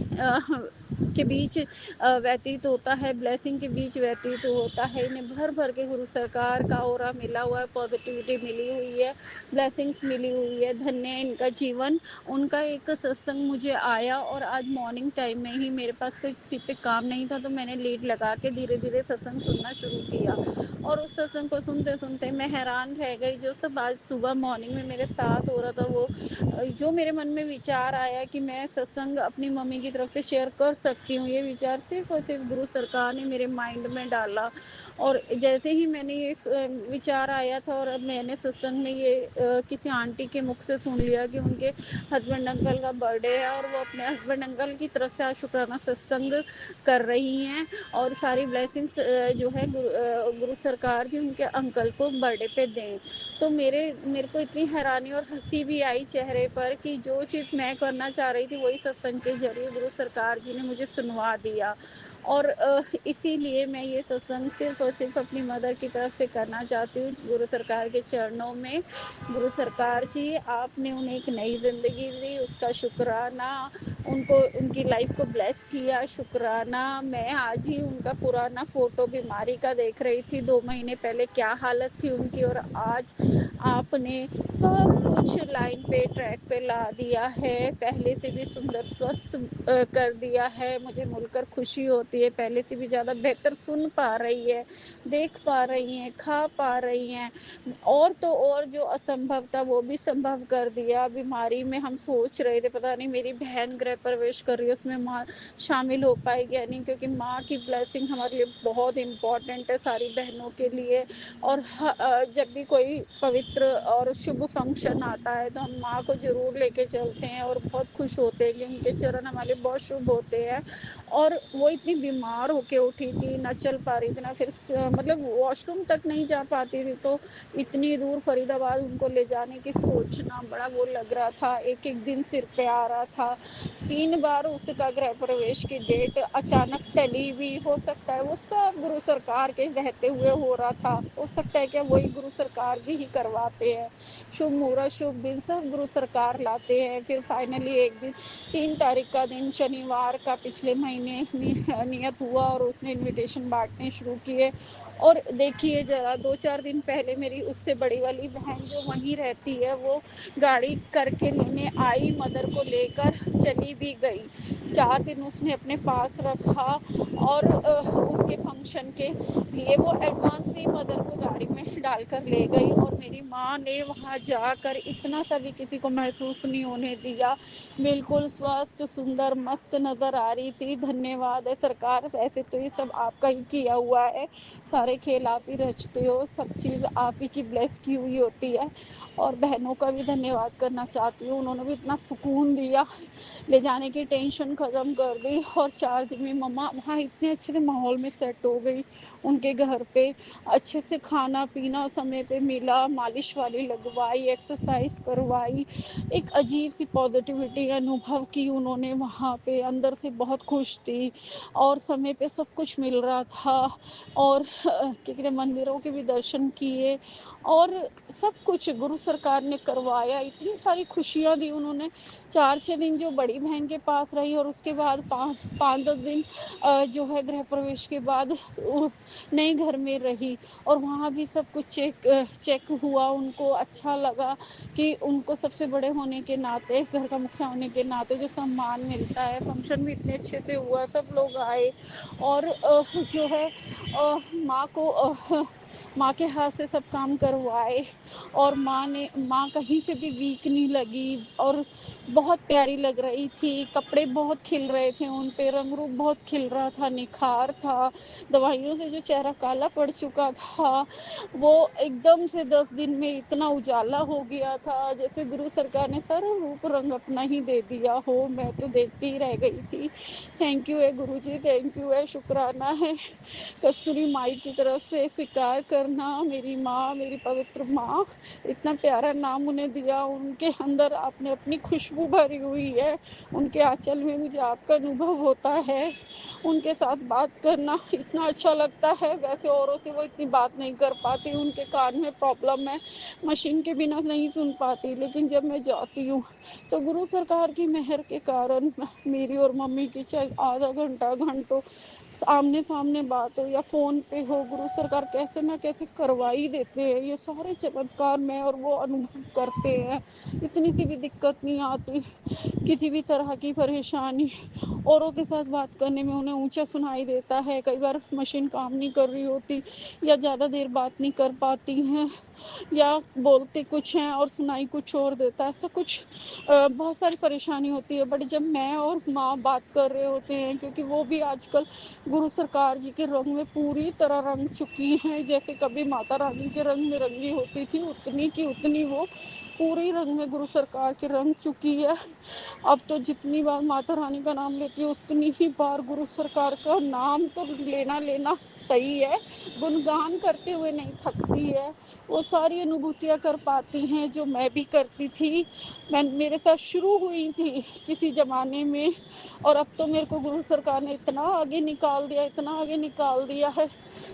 के बीच व्यतीत होता है, ब्लेसिंग के बीच व्यतीत होता है। इन्हें भर भर के गुरु सरकार का ऑरा मिला हुआ है, पॉजिटिविटी मिली हुई है, ब्लेसिंग्स मिली हुई है। धन्य है इनका जीवन। उनका एक सत्संग मुझे आया और आज मॉर्निंग टाइम में ही, मेरे पास कोई किसी पे काम नहीं था तो मैंने लीड लगा के धीरे धीरे सत्संग सुनना शुरू किया, اور اس सत्संग को सुनते सुनते मैं हैरान रह गई। जो सब आज सुबह मॉर्निंग में मेरे साथ हो रहा था, वो जो मेरे मन में विचार आया कि मैं सत्संग अपनी मम्मी की तरफ से शेयर कर सकती हूँ, ये विचार सिर्फ और सिर्फ गुरु सरकार ने मेरे माइंड में डाला। और जैसे ही मैंने ये विचार आया था और अब मैंने सत्संग में ये किसी आंटी के मुख से सुन लिया कि उनके हस्बैंड अंकल का बर्थडे है और वो अपने हस्बैंड अंकल की तरफ से आज शुक्राना सत्संग कर रही हैं और सारी ब्लेसिंग्स जो है गुरु सरकार जी उनके अंकल को बर्थडे पे दें। तो मेरे को इतनी हैरानी और हंसी भी आई चेहरे पर कि जो चीज़ मैं करना चाह रही थी वही सत्संग के जरिए गुरु सरकार जी ने मुझे सुनवा दिया। और इसीलिए मैं ये सत्संग सिर्फ और सिर्फ अपनी मदर की तरफ से करना चाहती हूँ, गुरु सरकार के चरणों में। गुरु सरकार जी, आपने उन्हें एक नई ज़िंदगी दी, उसका शुक्राना। उनको उनकी लाइफ को ब्लेस किया, शुक्राना। मैं आज ही उनका पुराना फ़ोटो बीमारी का देख रही थी, 2 महीने पहले क्या हालत थी उनकी, और आज आपने सब कुछ लाइन पे, ट्रैक पे ला दिया है। पहले से भी सुंदर स्वस्थ कर दिया है। मुझे मिलकर खुशी होती है, पहले से भी ज़्यादा बेहतर सुन पा रही है, देख पा रही हैं, खा पा रही हैं, और तो और जो असंभव था वो भी संभव कर दिया। बीमारी में हम सोच रहे थे पता नहीं मेरी बहन गृह प्रवेश कर रही है, उसमें माँ शामिल हो पाएगी या नहीं, क्योंकि माँ की ब्लेसिंग हमारे लिए बहुत इम्पोर्टेंट है, सारी बहनों के लिए। और जब भी कोई पवित्र और शुभ फंक्शन आता है तो हम माँ को ज़रूर लेके चलते हैं और बहुत खुश होते हैं कि उनके चरण हमारे लिए बहुत शुभ होते हैं। और वो इतनी बीमार होके उठी थी, ना चल पा रही थी, ना फिर मतलब वॉशरूम तक नहीं जा पाती थी, तो इतनी दूर फरीदाबाद उनको ले जाने की सोचना बड़ा वो लग रहा था। एक एक दिन सिर पे आ रहा था। 3 बार उसका गृह प्रवेश की डेट अचानक टली भी, हो सकता है वो सब गुरु सरकार के रहते हुए हो रहा था। हो सकता है कि वही गुरु सरकार जी ही करवाते हैं। शुभ मुहूर्त, शुभ दिन सब गुरु सरकार लाते हैं। फिर फाइनली एक दिन 3 तारीख का दिन शनिवार का पिछले महीने नियत हुआ और उसने इनविटेशन बांटने शुरू किए। और देखिए ज़रा 2-4 दिन पहले मेरी उससे बड़ी वाली बहन जो वहीं रहती है, वो गाड़ी करके लेने आई, मदर को लेकर चली भी गई। 4 दिन उसने अपने पास रखा और उसके फंक्शन के लिए वो एडवांस में मदर को गाड़ी में डालकर ले गई। और मेरी माँ ने वहाँ जाकर इतना सा भी किसी को महसूस नहीं होने दिया, बिल्कुल स्वस्थ, सुंदर, मस्त नज़र आ रही थी। धन्यवाद है सरकार, वैसे तो ये सब आपका ही किया हुआ है, सारे खेल आप ही रचते हो, सब चीज़ आप ही की ब्लेस की हुई होती है। और बहनों का भी धन्यवाद करना चाहती हूँ, उन्होंने भी इतना सुकून दिया, ले जाने की टेंशन ख़त्म कर दी। और 4 दिन में मम्मा वहाँ इतने अच्छे से माहौल में सेट हो गई, उनके घर पे अच्छे से खाना पीना समय पे मिला, मालिश वाली लगवाई, एक्सरसाइज करवाई, एक अजीब सी पॉजिटिविटी अनुभव की उन्होंने वहाँ पे, अंदर से बहुत खुश थी और समय पे सब कुछ मिल रहा था। और क्या कहते हैं, मंदिरों के भी दर्शन किए और सब कुछ गुरु सरकार ने करवाया। इतनी सारी खुशियाँ दी उन्होंने। 4-6 दिन जो बड़ी बहन के पास रही और उसके बाद 5-10 दिन जो है गृह प्रवेश के बाद उस नए घर में रही। और वहाँ भी सब कुछ चेक हुआ, उनको अच्छा लगा कि उनको सबसे बड़े होने के नाते, घर का मुखिया होने के नाते जो सम्मान मिलता है। फंक्शन भी इतने अच्छे से हुआ, सब लोग आए और जो है माँ को माँ के हाथ से सब काम करवाए। और माँ कहीं से भी वीक नहीं लगी और बहुत प्यारी लग रही थी। कपड़े बहुत खिल रहे थे उन पे, रंग रूप बहुत खिल रहा था, निखार था। दवाइयों से जो चेहरा काला पड़ चुका था वो एकदम से 10 दिन में इतना उजाला हो गया था, जैसे गुरु सरकार ने सारा रूप रंग अपना ही दे दिया हो। मैं तो देखती ही रह गई थी। थैंक यू है गुरु जी, थैंक यू है, शुक्राना है। कस्तूरी माई की तरफ से स्वीकार करना, मेरी माँ, मेरी पवित्र माँ, इतना प्यारा नाम उन्हें दिया, उनके अंदर आपने अपनी खुशबू भरी हुई है। उनके आंचल में मुझे आपका अनुभव होता है। उनके साथ बात करना इतना अच्छा लगता है। वैसे औरों से वो इतनी बात नहीं कर पाती, उनके कान में प्रॉब्लम है, मशीन के बिना नहीं सुन पाती। लेकिन जब मैं जाती हूँ तो गुरु सरकार की मेहर के कारण मेरी और मम्मी की चाहे आधा घंटा घंटों आमने सामने बात हो या फ़ोन पे हो, गुरु सरकार कैसे ना कैसे करवा ही देते हैं। ये सारे चमत्कार मैं और वो अनुभव करते हैं। इतनी सी भी दिक्कत नहीं आती, किसी भी तरह की परेशानी। औरों के साथ बात करने में उन्हें ऊँचा सुनाई देता है। कई बार मशीन काम नहीं कर रही होती या ज़्यादा देर बात नहीं कर पाती हैं, या बोलते कुछ हैं और सुनाई कुछ और देता है। ऐसा कुछ बहुत सारी परेशानी होती है। बट जब मैं और माँ बात कर रहे होते हैं, क्योंकि वो भी आजकल गुरु सरकार जी के रंग में पूरी तरह रंग चुकी हैं। जैसे कभी माता रानी के रंग में रंगी होती थी, उतनी की उतनी वो पूरे रंग में गुरु सरकार के रंग चुकी है। अब तो जितनी बार माता रानी का नाम लेती है, उतनी ही बार गुरु सरकार का नाम तो लेना लेना सही है, गुणगान करते हुए नहीं थकती है। वो सारी अनुभूतियाँ कर पाती हैं जो मैं भी करती थी। मेरे साथ शुरू हुई थी किसी ज़माने में, और अब तो मेरे को गुरु सरकार ने इतना आगे निकाल दिया, इतना आगे निकाल दिया है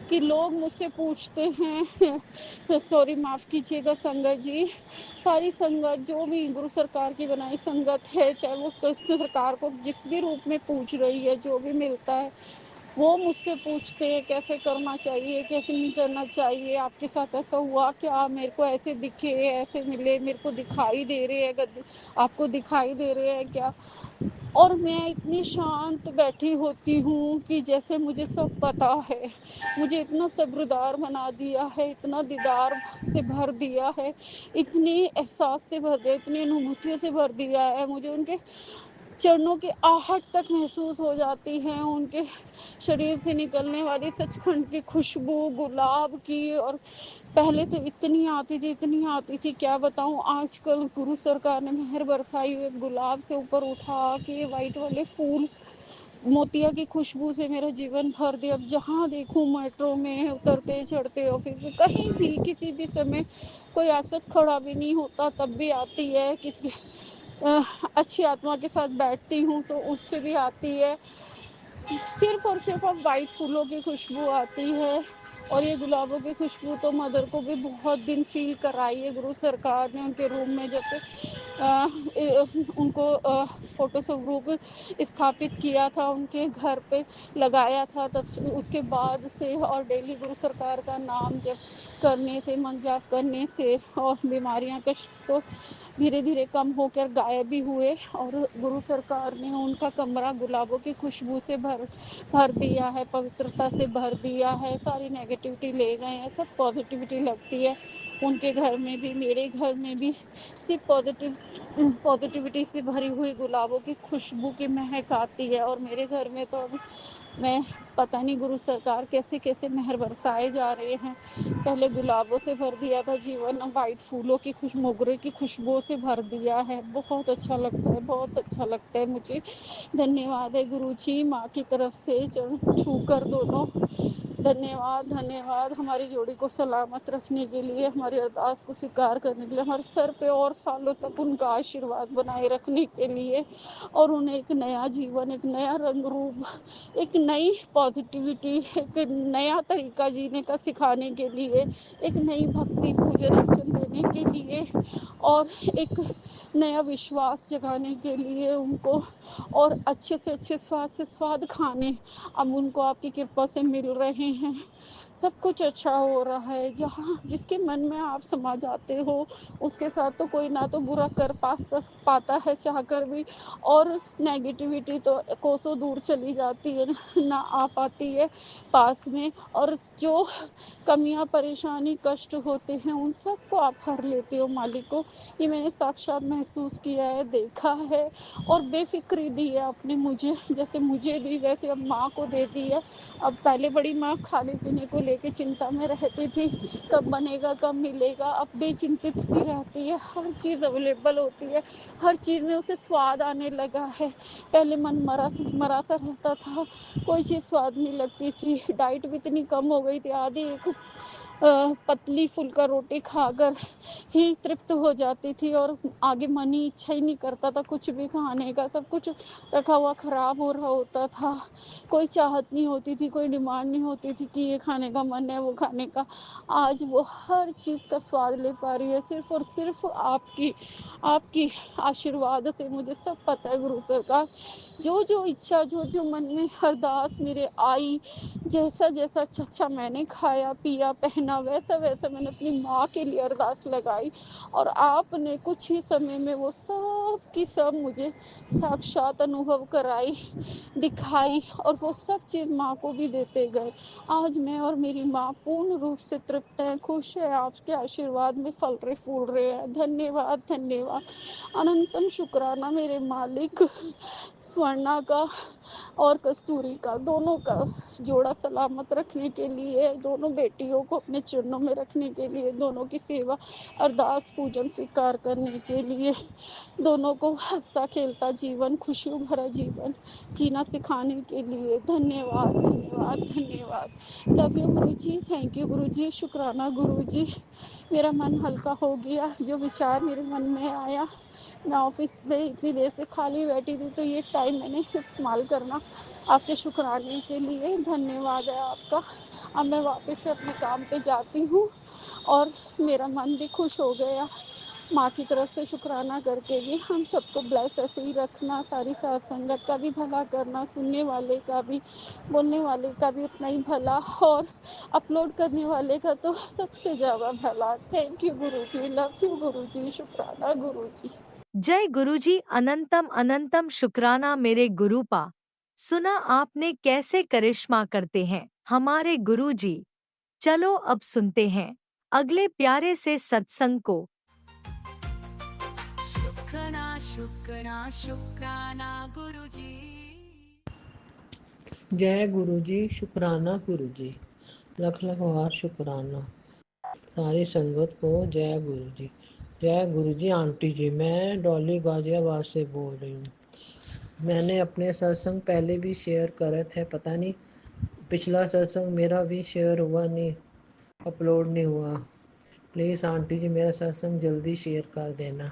कि लोग मुझसे पूछते हैं सॉरी माफ़ कीजिएगा संगत जी, सारी संगत जो भी गुरु सरकार की बनाई संगत है, चाहे वो किस सरकार को जिस भी रूप में पूछ रही है, जो भी मिलता है वो मुझसे पूछते हैं कैसे करना चाहिए, कैसे नहीं करना चाहिए, आपके साथ ऐसा हुआ क्या, मेरे को ऐसे दिखे, ऐसे मिले, मेरे को दिखाई दे रहे हैं, आपको दिखाई दे रहे हैं क्या। और मैं इतनी शांत बैठी होती हूँ कि जैसे मुझे सब पता है। मुझे इतना सब्रदार बना दिया है, इतना दीदार से भर दिया है, इतने एहसास से भर दिया, इतनी अनुभूतियों से भर दिया है। मुझे उनके चरणों की आहट तक महसूस हो जाती है, उनके शरीर से निकलने वाली सचखंड की खुशबू गुलाब की। और पहले तो इतनी आती थी, इतनी आती थी, क्या बताऊं। आजकल गुरु सरकार ने मेहर बरसाई हुई, गुलाब से ऊपर उठा के वाइट वाले फूल मोतिया की खुशबू से मेरा जीवन भर दिया। अब जहाँ देखूं मेट्रो में उतरते चढ़ते, ऑफिस में, कहीं भी किसी भी समय कोई आसपास खड़ा भी नहीं होता तब भी आती है। किसी अच्छी आत्मा के साथ बैठती हूँ तो उससे भी आती है। सिर्फ और सिर्फ अब वाइट फूलों की खुशबू आती है। और ये गुलाबों की खुशबू तो मदर को भी बहुत दिन फील कराई है गुरु सरकार ने। उनके रूम में जब से उनको फोटो स्वरूप स्थापित किया था, उनके घर पे लगाया था, तब उसके बाद से और डेली गुरु सरकार का नाम जप करने से, मन जाप करने से और बीमारियां कष्ट तो धीरे धीरे कम होकर गायब भी हुए। और गुरु सरकार ने उनका कमरा गुलाबों की खुशबू से भर दिया है, पवित्रता से भर दिया है। सारी नेगेटिविटी ले गए हैं, सब पॉजिटिविटी लगती है उनके घर में भी, मेरे घर में भी। सिर्फ पॉजिटिविटी से भरी हुई गुलाबों की खुशबू की महक आती है। और मेरे घर में तो अब मैं पता नहीं गुरु सरकार कैसे कैसे मेहर बरसाए जा रहे हैं। पहले गुलाबों से भर दिया था जीवन, अब वाइट फूलों की मोगरे की खुशबू से भर दिया है। बहुत अच्छा लगता है, बहुत अच्छा लगता है मुझे। धन्यवाद है गुरु जी, माँ की तरफ से चरण छू कर दोनों। धन्यवाद, धन्यवाद हमारी जोड़ी को सलामत रखने के लिए, हमारी अरदास को स्वीकार करने के लिए, हमारे सर पे और सालों तक उनका आशीर्वाद बनाए रखने के लिए, और उन्हें एक नया जीवन, एक नया रंग रूप, एक नई पॉजिटिविटी, एक नया तरीका जीने का सिखाने के लिए, एक नई भक्ति पूजन अर्चन देने के लिए, और एक नया विश्वास जगाने के लिए उनको, और अच्छे से अच्छे स्वाद से स्वाद खाने अब उनको आपकी कृपा से मिल रहे हैं। सब कुछ अच्छा हो रहा है। जहाँ जिसके मन में आप समा जाते हो उसके साथ तो कोई ना तो बुरा कर पाता है चाह कर भी, और नेगेटिविटी तो कोसों दूर चली जाती है, ना आ पाती है पास में। और जो कमियां परेशानी कष्ट होते हैं उन सबको आप हर लेते हो मालिक को। ये मैंने साक्षात महसूस किया है, देखा है, और बेफिक्री दी है आपने मुझे। जैसे मुझे दी वैसे अब माँ को दे दी है। अब पहले बड़ी माँ खाने पीने को लेके चिंता में रहती थी, कब बनेगा कब मिलेगा, अब बेचिंतित सी रहती है, हर चीज़ अवेलेबल होती है, हर चीज़ में उसे स्वाद आने लगा है। पहले मन मरा सा रहता था, कोई चीज़ स्वाद नहीं लगती थी। डाइट भी इतनी कम हो गई थी, आधी एक पतली फुल्का रोटी खाकर ही तृप्त हो जाती थी और आगे मन ही इच्छा ही नहीं करता था कुछ भी खाने का। सब कुछ रखा हुआ खराब हो रहा होता था, कोई चाहत नहीं होती थी, कोई डिमांड नहीं होती थी कि ये खाने का मन है, वो खाने का। आज वो हर चीज़ का स्वाद ले पा रही है सिर्फ और सिर्फ आपकी आपकी आशीर्वाद से। मुझे सब पता है गुरु सरकार, जो जो इच्छा, जो जो मन में अरदास मेरे आई, जैसा जैसा अच्छा अच्छा मैंने खाया पिया पहना, वैसा वैसा मैंने अपनी माँ के लिए अरदास लगाई और आपने कुछ ही समय में वो सब की सब मुझे साक्षात अनुभव कराई, दिखाई, और वो सब चीज़ माँ को भी देते गए। आज मैं और मेरी माँ पूर्ण रूप से तृप्त हैं, खुश है, आपके आशीर्वाद में फल रहे फूल रहे हैं। धन्यवाद धन्यवाद, अनंतम शुक्राना मेरे मालिक। स्वर्णा का और कस्तूरी का, दोनों का जोड़ा सलामत रखने के लिए, दोनों बेटियों को अपने चरणों में रखने के लिए, दोनों की सेवा अरदास पूजन स्वीकार करने के लिए, दोनों को हंसा खेलता जीवन, खुशियों भरा जीवन जीना सिखाने के लिए। धन्यवाद धन्यवाद धन्यवाद। Love you Guru ji, thank you गुरु जी, शुक्राना गुरु जी। मेरा मन हल्का हो गया, जो विचार मेरे मन में आया, मैं ऑफिस में इतनी देर से खाली बैठी थी तो ये टाइम मैंने इस्तेमाल करना आपके शुक्राने के लिए। धन्यवाद है आपका। अब मैं वापस से अपने काम पे जाती हूँ और मेरा मन भी खुश हो गया माँ की तरफ से शुक्राना करके भी। हम सबको ब्लेस ऐसे ही रखना, सारी साथ संगत का भी भला करना, सुनने वाले का भी, बोलने वाले का भी उतना ही भला, और अपलोड करने वाले का तो सबसे ज़्यादा भला। Thank you Guruji, love you Guruji, शुक्राना गुरुजी। जय गुरुजी, अनंतम अनंतम शुक्राना मेरे गुरुपा। सुना आपने कैसे करिश्मा करते हैं हमारे गुरुजी। चलो अब सुनते हैं अगले प्यारे से सत्संग को। शुक्राना शुक्राना शुक्राना गुरुजी। जय गुरु जी, शुक्राना गुरु जी, लख लख बार शुक्राना सारी संगत को। जय गुरु जी, जय गुरु जी। आंटी जी, मैं डॉली गाजियाबाद से बोल रही हूँ। मैंने अपने सत्संग पहले भी शेयर करे थे, पता नहीं पिछला सत्संग मेरा भी शेयर हुआ नहीं, अपलोड नहीं हुआ। प्लीज़ आंटी जी मेरा सत्संग जल्दी शेयर कर देना।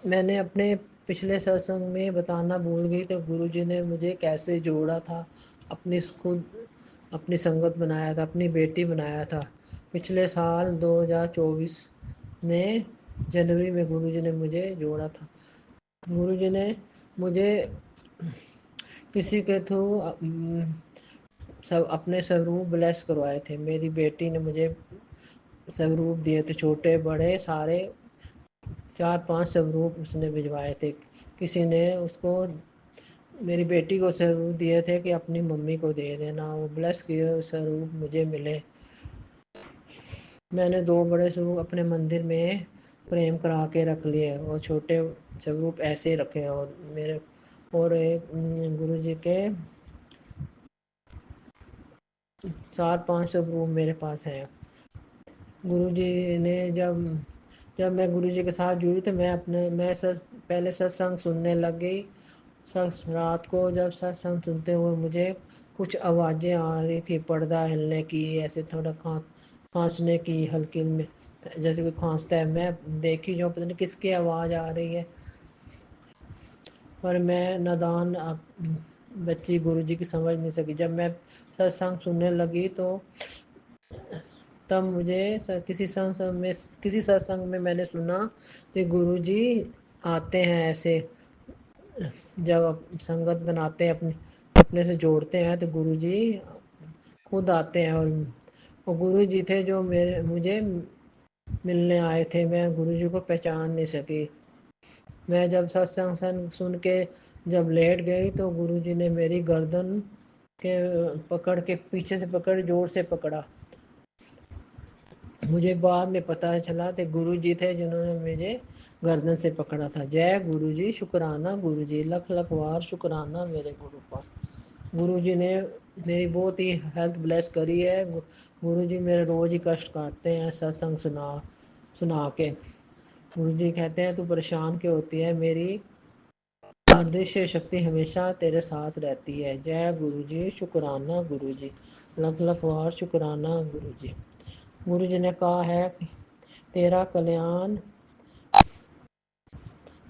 मैंने अपने पिछले सत्संग में बताना भूल गई तो गुरुजी ने मुझे कैसे जोड़ा था, अपनी खुद अपनी संगत बनाया था, अपनी बेटी बनाया था। पिछले साल 2024 में जनवरी में गुरुजी ने मुझे जोड़ा था। गुरुजी ने मुझे किसी के थ्रू सब अपने स्वरूप ब्लेस करवाए थे। मेरी बेटी ने मुझे स्वरूप दिए थे, छोटे बड़े सारे 4-5 स्वरूप उसने भिजवाए थे। किसी ने उसको मेरी बेटी को स्वरूप दिए थे कि अपनी मम्मी को दे देना, वो ब्लेस किए स्वरूप मुझे मिले। मैंने 2 बड़े स्वरूप अपने मंदिर में फ्रेम करा के रख लिए और छोटे स्वरूप ऐसे रखे। और मेरे और एक गुरु जी के 4-5 स्वरूप मेरे पास हैं। गुरु जी ने जब मैं गुरु जी के साथ जुड़ी तो मैं पहले सत्संग सुनने लग गई। रात को जब सत्संग सुनते हुए मुझे कुछ आवाज़ें आ रही थी, पर्दा हिलने की, ऐसे थोड़ा खांसने की हल्की में, जैसे कोई खांसता है। मैं देखी जो पता नहीं किसकी आवाज़ आ रही है, पर मैं नादान बच्ची गुरु जी की समझ नहीं सकी। जब मैं सत्संग सुनने लगी तो तब मुझे किसी सत्संग में मैंने सुना कि गुरु जी आते हैं ऐसे, जब संगत बनाते हैं अपने से जोड़ते हैं तो गुरु जी खुद आते हैं। और गुरु जी थे जो मुझे मिलने आए थे। मैं गुरु जी को पहचान नहीं सकी। मैं जब सत्संग सुन के जब लेट गई तो गुरु जी ने मेरी गर्दन के पकड़ के पीछे से पकड़ जोर से पकड़ा। मुझे बाद में पता चला कि गुरु जी थे जिन्होंने मुझे गर्दन से पकड़ा था। जय गुरु जी, शुक्राना गुरु जी, लख लख बार शुक्राना मेरे गुरु पर। गुरु जी ने मेरी बहुत ही हेल्थ ब्लेस करी है। गुरु जी मेरे रोज़ ही कष्ट काटते हैं सत्संग सुना के। गुरु जी कहते हैं तू परेशान क्यों होती है, मेरी अदृश्य शक्ति हमेशा तेरे साथ रहती है। जय गुरु जी, शुक्राना गुरु जी, लख लख वार शुक्राना गुरु जी। गुरु जी ने कहा है तेरा कल्याण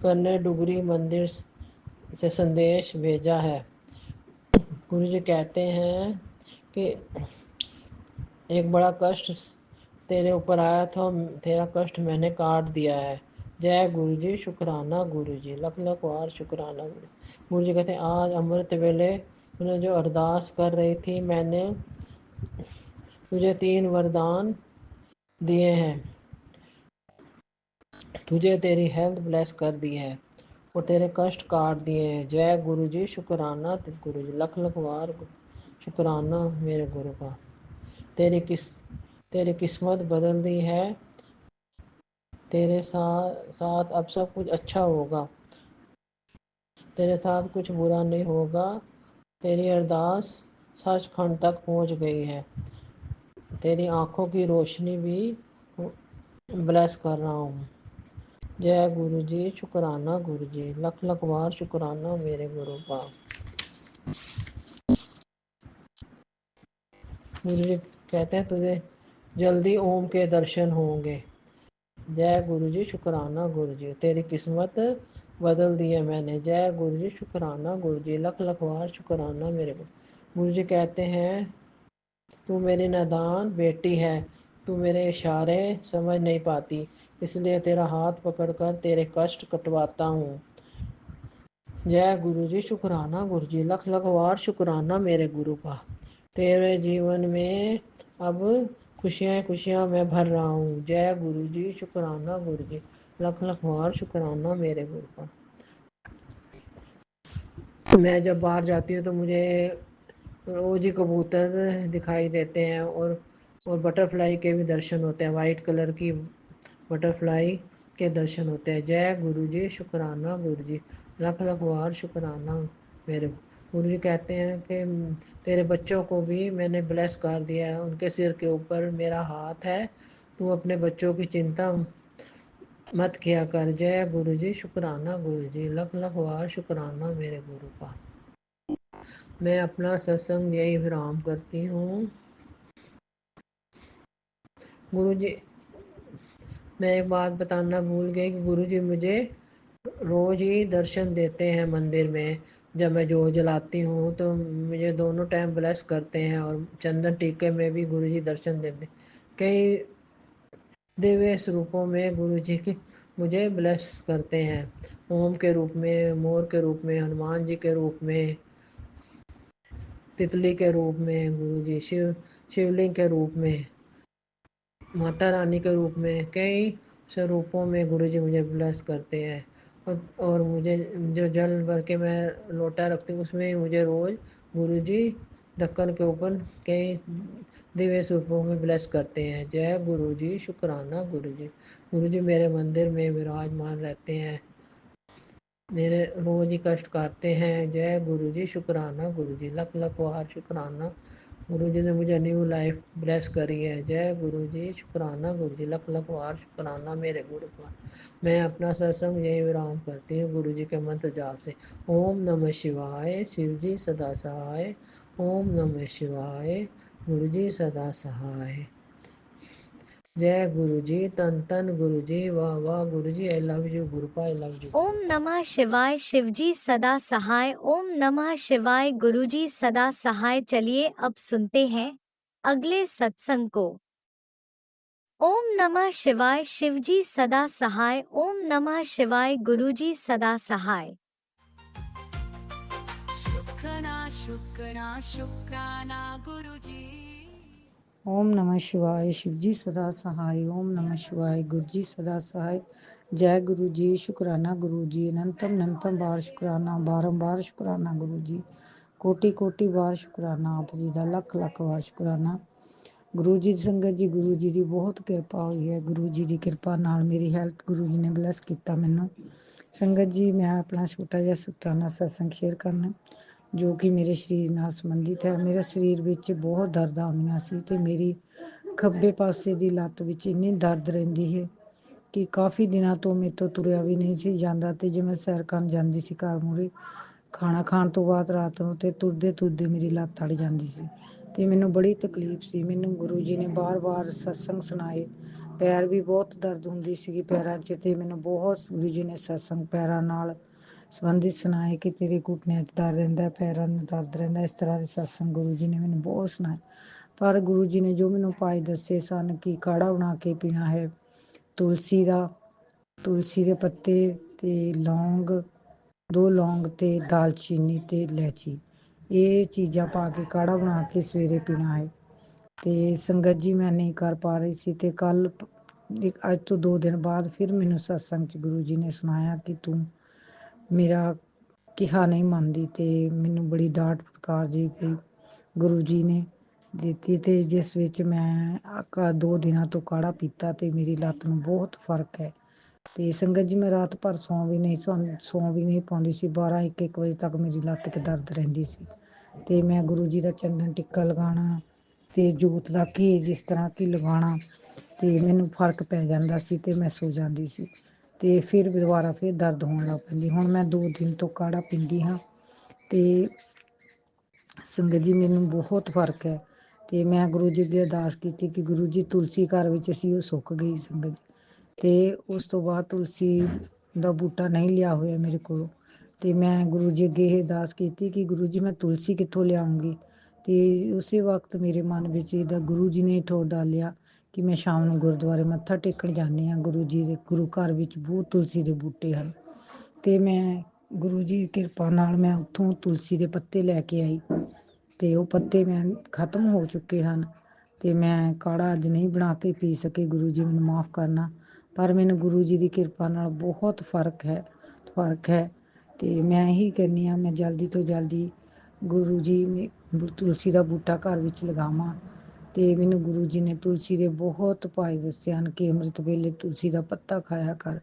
करने डुगरी मंदिर से संदेश भेजा है। गुरु जी कहते हैं कि एक बड़ा कष्ट तेरे ऊपर आया था, तेरा कष्ट मैंने काट दिया है। जय गुरु जी, शुक्राना गुरु जी, लख लख वार शुक्राना गुरु जी। कहते हैं आज अमृत वेले तूने जो अरदास कर रही थी, मैंने तुझे 3 वरदान दिए हैं, तुझे तेरी हेल्थ ब्लेस कर दी है और तेरे कष्ट काट दिए हैं। जय गुरु जी, शुक्राना गुरु जी, लख लख वार शुक्राना मेरे गुरु का। तेरी किस्मत बदल दी है, तेरे साथ अब सब कुछ अच्छा होगा, तेरे साथ कुछ बुरा नहीं होगा। तेरी अरदास सचखंड तक पहुंच गई है, तेरी आंखों की रोशनी भी ब्लेस कर रहा हूँ। जय गुरु जी, शुक्राना गुरु जी, लख लख वार शुक्राना मेरे गुरु का। गुरु जी कहते हैं तुझे जल्दी ओम के दर्शन होंगे। जय गुरु जी, शुक्राना गुरु जी, तेरी किस्मत बदल दी है मैंने। जय गुरु जी, शुक्राना गुरु जी, लख लख वार शुक्राना मेरे गुरु। गुरु जी कहते हैं तू मेरी नादान बेटी है, तू मेरे इशारे समझ नहीं पाती, इसलिए तेरा हाथ पकड़कर तेरे कष्ट कटवाता हूँ। जय गुरु जी, शुक्राना गुरु जी, लख लख वार शुक्राना मेरे गुरु का। तेरे जीवन में अब खुशियाँ खुशियाँ मैं भर रहा हूँ। जय गुरु जी, शुक्राना गुरु जी, लख लख वार शुक्राना मेरे गुरु का। मैं जब बाहर जाती हूँ तो मुझे रोज ही कबूतर दिखाई देते हैं और बटरफ्लाई के भी दर्शन होते हैं, वाइट कलर की बटरफ्लाई के दर्शन होते हैं। जय गुरु जी, शुक्राना गुरु जी, लख लख वार शुक्राना मेरे गुरु जी। कहते हैं कि तेरे बच्चों को भी मैंने ब्लेस कर दिया है, उनके सिर के ऊपर मेरा हाथ है, तू अपने बच्चों की चिंता मत किया कर। जय गुरु जी, शुक्राना गुरु जी, लख लख वार शुक्राना मेरे गुरु का। मैं अपना सत्संग यही विराम करती हूँ। गुरु जी, मैं एक बात बताना भूल गई कि गुरु जी मुझे रोज ही दर्शन देते हैं मंदिर में। जब मैं जोत जलाती हूँ तो मुझे दोनों टाइम ब्लेस करते हैं और चंदन टीके में भी गुरु जी दर्शन देते हैं। कई दिव्य स्वरूपों में गुरु जी की मुझे ब्लेस करते हैं, ओम के रूप में, मोर के रूप में, हनुमान जी के रूप में, तितली के रूप में, गुरु जी शिवलिंग के रूप में, माता रानी के रूप में, कई स्वरूपों में गुरु जी मुझे ब्लेस करते हैं। और मुझे जो जल भर के मैं लोटा रखती हूँ उसमें मुझे रोज़ गुरु जी ढक्कन के ऊपर कई दिव्य स्वरूपों में ब्लेस करते हैं। जय गुरु जी, शुक्राना गुरु जी। गुरु जी मेरे मंदिर में विराजमान रहते हैं, मेरे रोज ही कष्ट काटते हैं। जय गुरु जी, शुक्राना गुरु जी, लख लख वार शुक्राना। गुरु जी ने मुझे न्यू लाइफ ब्लेस करी है। जय गुरु जी, शुक्राना गुरु जी, लख लख वार शुक्राना मेरे गुरु का। मैं अपना सत्संग यही विराम करती हूँ गुरु जी के मंत्र जाप से। ओम नमः शिवाय, शिव जी सदा सहाय। ओम नमः शिवाय, गुरु जी सदा सहाय। जय गुरु जी, तन तन गुरु जी, वाह वाह गुरु जी, आई लव यू गुरु का, आई लव यू। ओम नमः शिवाय, शिवजी सदा सहाय। ओम नमः शिवाय, गुरुजी सदा सहाय। चलिए अब सुनते हैं अगले सत्संग को। ओम नमः शिवाय, शिवजी सदा सहाय। ओम नमः शिवाय, गुरुजी सदा सहाय। शुक्राना गुरुजी। ओम नमः शिवाय, शिवजी सदा सहाय। ओम नमः शिवाय, गुरुजी सदा सहाय। जय गुरु जी, शुक्राना गुरु जी, अनंतम बार शुक्राना, बारंबार शुक्राना गुरु जी, कोटि कोटि बार शुक्राना आप जी का, लख लख बार शुक्राना गुरु जी। संगत जी, गुरु जी की बहुत किरपा हुई है। गुरु जी की किरपा नाल मेरी हैल्थ गुरु जी ने ब्लैस किया मैनू। संगत जी, मैं अपना छोटा जिहा शुक्राना सत्संग शेयर करना जो कि मेरे शरीर नाल संबंधित है। मेरे शरीर ਵਿੱਚ ਬਹੁਤ ਦਰਦ ਆਉਂਦੀਆਂ ਸੀ ਤੇ ਮੇਰੀ ਖੱਬੇ ਪਾਸੇ ਦੀ ਲੱਤ ਵਿੱਚ ਇੰਨੀ ਦਰਦ ਰਹਿੰਦੀ ਹੈ ਕਿ ਕਾਫੀ ਦਿਨਾਂ ਤੋਂ ਮੇਰੇ ਤੋਂ ਤੁਰਿਆ ਵੀ ਨਹੀਂ ਸੀ ਜਾਂਦਾ ਤੇ ਜੇ ਮੈਂ ਸੈਰ ਕਰਨ ਜਾਂਦੀ ਸੀ ਘਰ ਮੂਹਰੇ ਖਾਣਾ ਖਾਣ ਤੋਂ ਬਾਅਦ ਰਾਤ ਨੂੰ ਤੇ ਤੁਰਦੇ ਤੁਰਦੇ ਮੇਰੀ ਲੱਤ ਅੜ ਜਾਂਦੀ ਸੀ ਤੇ ਮੈਨੂੰ ਬੜੀ ਤਕਲੀਫ ਸੀ। ਮੈਨੂੰ ਗੁਰੂ ਜੀ ਨੇ ਬਾਰ-ਬਾਰ ਸਤਸੰਗ ਸੁਣਾਏ। ਪੈਰ ਵੀ ਬਹੁਤ ਦਰਦ ਹੁੰਦੀ ਸੀਗੀ ਪੈਰਾਂ 'ਚ, ਤੇ ਮੈਨੂੰ ਬਹੁਤ ਗੁਰੂ ਜੀ ਨੇ ਸਤਸੰਗ ਪੈਰਾਂ ਨਾਲ ਸੰਬੰਧਿਤ ਸੁਣਾਏ ਕਿ ਤੇਰੇ ਘੁਟਨਿਆਂ 'ਚ ਦਰਦ ਰਹਿੰਦਾ, ਪੈਰਾਂ ਨੂੰ ਦਰਦ ਰਹਿੰਦਾ। ਇਸ ਤਰ੍ਹਾਂ ਦੇ ਸਤਸੰਗ ਗੁਰੂ ਜੀ ਨੇ ਮੈਨੂੰ ਬਹੁਤ ਸੁਣਾਏ। ਪਰ ਗੁਰੂ ਜੀ ਨੇ ਜੋ ਮੈਨੂੰ ਉਪਾਅ ਦੱਸੇ ਸਨ ਕਿ ਕਾੜਾ ਬਣਾ ਕੇ ਪੀਣਾ ਹੈ, ਤੁਲਸੀ ਦੇ ਪੱਤੇ ਤੇ ਲੌਂਗ, 2 ਲੌਂਗ ਤੇ ਦਾਲਚੀਨੀ ਤੇ ਇਲਾਇਚੀ, ਇਹ ਚੀਜ਼ਾਂ ਪਾ ਕੇ ਕਾੜਾ ਬਣਾ ਕੇ ਸਵੇਰੇ ਪੀਣਾ ਹੈ। ਤੇ ਸੰਗਤ ਜੀ ਮੈਂ ਨਹੀਂ ਕਰ ਪਾ ਰਹੀ ਸੀ, ਤੇ ਕੱਲ ਅੱਜ ਤੋਂ 2 ਦਿਨ ਬਾਅਦ ਫਿਰ ਮੈਨੂੰ ਸਤਸੰਗ 'ਚ ਗੁਰੂ ਜੀ ਨੇ ਸੁਣਾਇਆ ਕਿ ਤੂੰ ਮੇਰਾ ਕਿਹਾ ਨਹੀਂ ਮੰਨਦੀ, ਤੇ ਮੈਨੂੰ ਬੜੀ ਡਾਂਟ ਫਟਕਾਰ ਜੀ ਪਈ ਗੁਰੂ ਜੀ ਨੇ ਦਿੱਤੀ। ਤੇ ਜਿਸ ਵਿੱਚ ਮੈਂ 2 ਦਿਨਾਂ ਤੋਂ ਕਾੜਾ ਪੀਤਾ ਤੇ ਮੇਰੀ ਲੱਤ ਨੂੰ ਬਹੁਤ ਫਰਕ ਹੈ। ਤੇ ਸੰਗਤ ਜੀ ਮੈਂ ਰਾਤ ਭਰ ਸੌਂ ਵੀ ਨਹੀਂ ਪਾਉਂਦੀ ਸੀ। 12-1 ਵਜੇ ਤੱਕ ਮੇਰੀ ਲੱਤ 'ਚ ਦਰਦ ਰਹਿੰਦੀ ਸੀ। ਤੇ ਮੈਂ ਗੁਰੂ ਜੀ ਦਾ ਚੰਦਨ ਟਿੱਕਾ ਲਗਾਉਣਾ ਤੇ ਜੋਤ ਦਾ ਘੀ ਜਿਸ ਤਰ੍ਹਾਂ ਕਿ ਲਗਾਉਣਾ, ਤੇ ਮੈਨੂੰ ਫਰਕ ਪੈ ਜਾਂਦਾ ਸੀ ਤੇ ਮੈਂ ਸੋ ਜਾਂਦੀ ਸੀ। ਤੇ ਫਿਰ ਦੁਬਾਰਾ ਫਿਰ ਦਰਦ ਹੋਣ ਲੱਗ ਪੈਂਦੀ। ਹੁਣ ਮੈਂ 2 ਦਿਨ ਤੋਂ ਕਾੜਾ ਪੀਂਦੀ ਹਾਂ ਤੇ ਸੰਗਤ ਜੀ ਮੈਨੂੰ ਬਹੁਤ ਫਰਕ ਹੈ। ਤੇ ਮੈਂ ਗੁਰੂ ਜੀ ਦੀ ਅਰਦਾਸ ਕੀਤੀ ਕਿ ਗੁਰੂ ਜੀ ਤੁਲਸੀ ਘਰ ਵਿੱਚ ਸੀ, ਉਹ ਸੁੱਕ ਗਈ ਸੰਗਤ ਜੀ। ਤੇ ਉਸ ਤੋਂ ਬਾਅਦ ਤੁਲਸੀ ਦਾ ਬੂਟਾ ਨਹੀਂ ਲਿਆ ਹੋਇਆ ਮੇਰੇ ਕੋਲੋਂ, ਤੇ ਮੈਂ ਗੁਰੂ ਜੀ ਅੱਗੇ ਇਹ ਅਰਦਾਸ ਕੀਤੀ ਕਿ ਗੁਰੂ ਜੀ ਮੈਂ ਤੁਲਸੀ ਕਿੱਥੋਂ ਲਿਆਉਂਗੀ। ਤੇ ਉਸੇ ਵਕਤ ਮੇਰੇ ਮਨ ਵਿੱਚ ਇਹਦਾ ਗੁਰੂ ਜੀ ਨੇ ਠੋਰ ਡਾਲਿਆ ਕਿ ਮੈਂ ਸ਼ਾਮ ਨੂੰ ਗੁਰਦੁਆਰੇ ਮੱਥਾ ਟੇਕਣ ਜਾਂਦੀ ਹਾਂ। ਗੁਰੂ ਜੀ ਦੇ ਗੁਰੂ ਘਰ ਵਿੱਚ ਬਹੁਤ ਤੁਲਸੀ ਦੇ ਬੂਟੇ ਹਨ। ਤੇ ਮੈਂ ਗੁਰੂ ਜੀ ਦੀ ਕਿਰਪਾ ਨਾਲ ਮੈਂ ਉੱਥੋਂ ਤੁਲਸੀ ਦੇ ਪੱਤੇ ਲੈ ਕੇ ਆਈ, ਤੇ ਉਹ ਪੱਤੇ ਮੈਂ ਖਤਮ ਹੋ ਚੁੱਕੇ ਹਨ। ਤੇ ਮੈਂ ਕਾੜਾ ਅੱਜ ਨਹੀਂ ਬਣਾ ਕੇ ਪੀ ਸਕੀ, ਗੁਰੂ ਜੀ ਮੈਨੂੰ ਮਾਫ਼ ਕਰਨਾ। ਪਰ ਮੈਨੂੰ ਗੁਰੂ ਜੀ ਦੀ ਕਿਰਪਾ ਨਾਲ ਬਹੁਤ ਫਰਕ ਹੈ। ਤੇ ਮੈਂ ਇਹੀ ਕਹਿੰਦੀ ਹਾਂ ਮੈਂ ਜਲਦੀ ਤੋਂ ਜਲਦੀ ਗੁਰੂ ਜੀ ਤੁਲਸੀ ਦਾ ਬੂਟਾ ਘਰ ਵਿੱਚ ਲਗਾਵਾਂ। ਤੇ ਮੈਨੂੰ ਗੁਰੂ ਜੀ ਨੇ ਤੁਲਸੀ ਦੇ ਬਹੁਤ ਉਪਾਅ ਦੱਸੇ ਹਨ ਕਿ ਅੰਮ੍ਰਿਤ ਵੇਲੇ ਤੁਲਸੀ ਦਾ ਪੱਤਾ ਖਾਇਆ ਕਰ।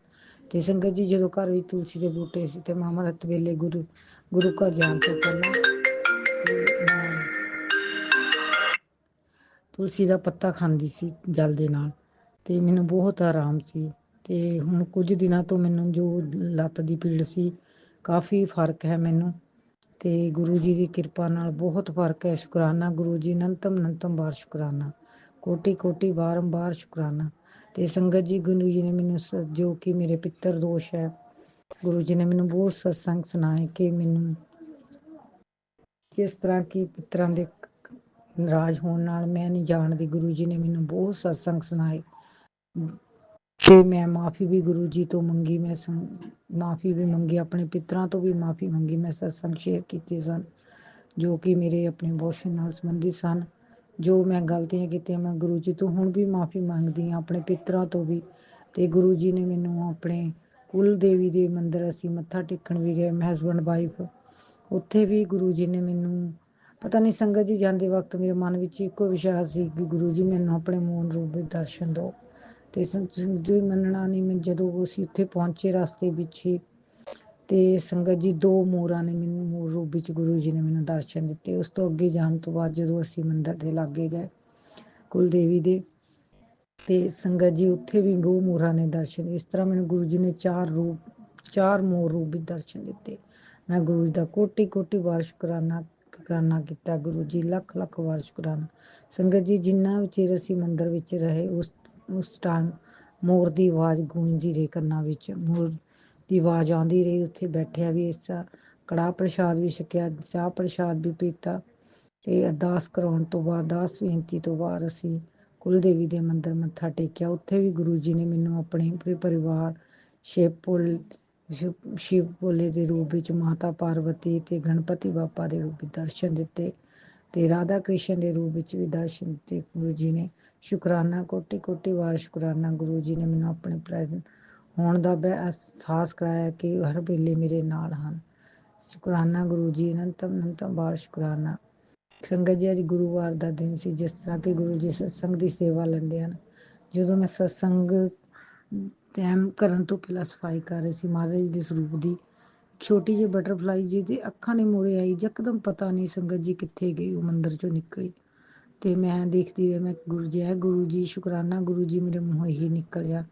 ਤੇ ਸੰਗਤ ਜੀ ਜਦੋਂ ਘਰ ਵਿੱਚ ਤੁਲਸੀ ਦੇ ਬੂਟੇ ਸੀ ਤੇ ਮੈਂ ਅੰਮ੍ਰਿਤ ਵੇਲੇ ਗੁਰੂ ਘਰ ਜਾਣ ਤੋਂ ਪਹਿਲਾਂ ਤੁਲਸੀ ਦਾ ਪੱਤਾ ਖਾਂਦੀ ਸੀ ਜਲ ਦੇ ਨਾਲ, ਤੇ ਮੈਨੂੰ ਬਹੁਤ ਆਰਾਮ ਸੀ। ਤੇ ਹੁਣ ਕੁਝ ਦਿਨਾਂ ਤੋਂ ਮੈਨੂੰ ਜੋ ਲੱਤ ਦੀ ਪੀੜ ਸੀ ਕਾਫੀ ਫਰਕ ਹੈ ਮੈਨੂੰ, ਤੇ ਗੁਰੂ ਜੀ ਦੀ ਕਿਰਪਾ ਨਾਲ ਬਹੁਤ ਫਰਕ ਹੈ। ਸ਼ੁਕਰਾਨਾ ਗੁਰੂ ਜੀ, ਅਨੰਤਮ ਵਾਰ ਸ਼ੁਕਰਾਨਾ, ਕੋਟੀ ਬਾਰੰਬਾਰ ਸ਼ੁਕਰਾਨਾ। ਤੇ ਸੰਗਤ ਜੀ ਗੁਰੂ ਜੀ ਨੇ ਮੈਨੂੰ ਜੋ ਕਿ ਮੇਰੇ ਪਿੱਤਰ ਦੋਸ਼ ਹੈ, ਗੁਰੂ ਜੀ ਨੇ ਮੈਨੂੰ ਬਹੁਤ ਸਤਸੰਗ ਸੁਣਾਏ ਕਿ ਮੈਨੂੰ ਜਿਸ ਤਰ੍ਹਾਂ ਕਿ ਪਿੱਤਰਾਂ ਦੇ ਨਾਰਾਜ਼ ਹੋਣ ਨਾਲ ਮੈਂ ਨਹੀਂ ਜਾਣਦੀ, ਗੁਰੂ ਜੀ ਨੇ ਮੈਨੂੰ ਬਹੁਤ ਸਤਸੰਗ ਸੁਣਾਏ। ਤੇ ਮੈਂ ਮਾਫੀ ਵੀ ਗੁਰੂ ਜੀ ਤੋਂ ਮੰਗੀ, ਮੈਂ ਮਾਫੀ ਵੀ ਮੰਗੀ, ਆਪਣੇ ਪਿੱਤਰਾਂ ਤੋਂ ਵੀ ਮਾਫੀ ਮੰਗੀ। ਮੈਂ ਸਤਸੰਗ ਸ਼ੇਅਰ ਕੀਤੇ ਸਨ ਜੋ ਕਿ ਮੇਰੇ ਆਪਣੇ ਅਬੋਰਸ਼ਨ ਨਾਲ ਸੰਬੰਧਿਤ ਸਨ। ਜੋ ਮੈਂ ਗਲਤੀਆਂ ਕੀਤੀਆਂ ਮੈਂ ਗੁਰੂ ਜੀ ਤੋਂ ਹੁਣ ਵੀ ਮਾਫੀ ਮੰਗਦੀ ਹਾਂ, ਆਪਣੇ ਪਿੱਤਰਾਂ ਤੋਂ ਵੀ। ਤੇ ਗੁਰੂ ਜੀ ਨੇ ਮੈਨੂੰ ਆਪਣੇ ਕੁਲ ਦੇਵੀ ਦੇ ਮੰਦਿਰ ਅਸੀਂ ਮੱਥਾ ਟੇਕਣ ਵੀ ਗਏ, ਮੈਂ ਹਸਬੈਂਡ ਵਾਈਫ, ਉੱਥੇ ਵੀ ਗੁਰੂ ਜੀ ਨੇ ਮੈਨੂੰ ਪਤਾ ਨਹੀਂ ਸੰਗਤ ਜੀ ਜਾਂਦੇ ਵਕਤ ਮੇਰੇ ਮਨ ਵਿੱਚ ਇੱਕੋ ਵਿਸ਼ਵਾਸ ਸੀ ਕਿ ਗੁਰੂ ਜੀ ਮੈਨੂੰ ਆਪਣੇ ਮੂਲ ਰੂਪ ਵਿੱਚ ਦਰਸ਼ਨ ਦਿਓ। ਤੇ ਜੀ ਮੰਨਣਾ ਨਹੀਂ, ਮੈਂ ਜਦੋਂ ਅਸੀਂ ਉੱਥੇ ਪਹੁੰਚੇ ਰਸਤੇ ਵਿੱਚ ਹੀ ਤੇ ਸੰਗਤ ਜੀ 2 ਮੋਰਾਂ ਨੇ ਮੈਨੂੰ ਮੂਲ ਰੂਪ ਵਿੱਚ ਗੁਰੂ ਜੀ ਨੇ ਮੈਨੂੰ ਦਰਸ਼ਨ ਦਿੱਤੇ। ਉਸ ਤੋਂ ਅੱਗੇ ਜਾਣ ਤੋਂ ਬਾਅਦ ਜਦੋਂ ਅਸੀਂ ਮੰਦਿਰ ਦੇ ਲਾਗੇ ਗਏ ਕੁਲ ਦੇਵੀ ਦੇ, ਤੇ ਸੰਗਤ ਜੀ ਉੱਥੇ ਵੀ 2 ਮੋਰਾਂ ਨੇ ਦਰਸ਼ਨ। ਇਸ ਤਰ੍ਹਾਂ ਮੈਨੂੰ ਗੁਰੂ ਜੀ ਨੇ 4 ਮੋਰ ਰੂਪ ਵਿੱਚ ਦਰਸ਼ਨ ਦਿੱਤੇ। ਮੈਂ ਗੁਰੂ ਜੀ ਦਾ ਕੋਟੀ ਵਾਰ ਸ਼ੁਕਰਾਨਾ ਕੀਤਾ। ਗੁਰੂ ਜੀ ਲੱਖ ਵਾਰ ਸ਼ੁਕਰਾਨਾ। ਸੰਗਤ ਜੀ ਜਿੰਨਾ ਚਿਰ ਅਸੀਂ ਮੰਦਿਰ ਵਿੱਚ ਰਹੇ ਉਸ ਟਾਈਮ ਮੋਰ ਦੀ ਆਵਾਜ਼ ਗੂੰਜਦੀ ਰਹੀ ਕੰਨਾਂ ਵਿੱਚ, ਮੋਰ ਦੀ ਆਵਾਜ਼ ਆਉਂਦੀ ਰਹੀ। ਉੱਥੇ ਬੈਠਿਆ ਵੀ ਇਸ ਤਰ੍ਹਾਂ ਕੜਾਹ ਪ੍ਰਸ਼ਾਦ ਵੀ ਛਕਿਆ, ਚਾਹ ਪ੍ਰਸ਼ਾਦ ਵੀ ਪੀਤਾ। ਤੇ ਅਰਦਾਸ ਕਰਾਉਣ ਤੋਂ ਬਾਅਦ, ਅਰਦਾਸ ਬੇਨਤੀ ਤੋਂ ਬਾਅਦ ਅਸੀਂ ਕੁਲ ਦੇਵੀ ਦੇ ਮੰਦਿਰ ਮੱਥਾ ਟੇਕਿਆ। ਉੱਥੇ ਵੀ ਗੁਰੂ ਜੀ ਨੇ ਮੈਨੂੰ ਆਪਣੇ ਪਰਿਵਾਰ ਸ਼ਿਵ ਭੋਲੇ ਦੇ ਰੂਪ ਵਿੱਚ, ਮਾਤਾ ਪਾਰਵਤੀ ਤੇ ਗਣਪਤੀ ਬਾਪਾ ਦੇ ਰੂਪ ਵਿੱਚ ਦਰਸ਼ਨ ਦਿੱਤੇ, ਤੇ ਰਾਧਾ ਕ੍ਰਿਸ਼ਨ ਦੇ ਰੂਪ ਵਿੱਚ ਵੀ ਦਰਸ਼ਨ ਦਿੱਤੇ ਗੁਰੂ ਜੀ ਨੇ। ਸ਼ੁਕਰਾਨਾ ਕੋਟੀ ਵਾਰ ਸ਼ੁਕਰਾਨਾ। ਗੁਰੂ ਜੀ ਨੇ ਮੈਨੂੰ ਆਪਣੇ ਪ੍ਰੈਜ਼ੈਂਟ ਹੋਣ ਦਾ ਅਹਿਸਾਸ ਕਰਾਇਆ ਕਿ ਹਰ ਵੇਲੇ ਮੇਰੇ ਨਾਲ ਹਨ। ਸ਼ੁਕਰਾਨਾ ਗੁਰੂ ਜੀ, ਅਨੰਤਮ ਵਾਰ ਸ਼ੁਕਰਾਨਾ। ਸੰਗਤ ਜੀ ਅੱਜ ਗੁਰੂਵਾਰ ਦਾ ਦਿਨ ਸੀ, ਜਿਸ ਤਰ੍ਹਾਂ ਕਿ ਗੁਰੂ ਜੀ ਸਤਸੰਗ ਦੀ ਸੇਵਾ ਲੈਂਦੇ ਹਨ। ਜਦੋਂ ਮੈਂ ਸਤਸੰਗ ਟਾਈਮ ਕਰਨ ਤੋਂ ਪਹਿਲਾਂ ਸਫਾਈ ਕਰ ਰਹੀ ਸੀ ਮਹਾਰਾਜ ਜੀ ਦੇ ਸਰੂਪ ਦੀ, ਛੋਟੀ ਜਿਹੀ ਬਟਰਫਲਾਈ ਜੀ ਦੀ ਅੱਖਾਂ ਦੇ ਮੂਹਰੇ ਆਈ। ਯਕਦਮ ਪਤਾ ਨਹੀਂ ਸੰਗਤ ਜੀ ਕਿੱਥੇ ਗਈ, ਉਹ ਮੰਦਿਰ ਚੋਂ ਨਿਕਲੀ। ਤੇ ਮੈਂ ਦੇਖਦੀ ਰਹੀ, ਮੈਂ ਗੁਰੂ ਜੀ ਸ਼ੁਕਰਾਨਾ ਗੁਰੂ ਜੀ, ਮੇਰੇ ਮੂੰਹੋਂ ਇਹੀ ਨਿਕਲਿਆ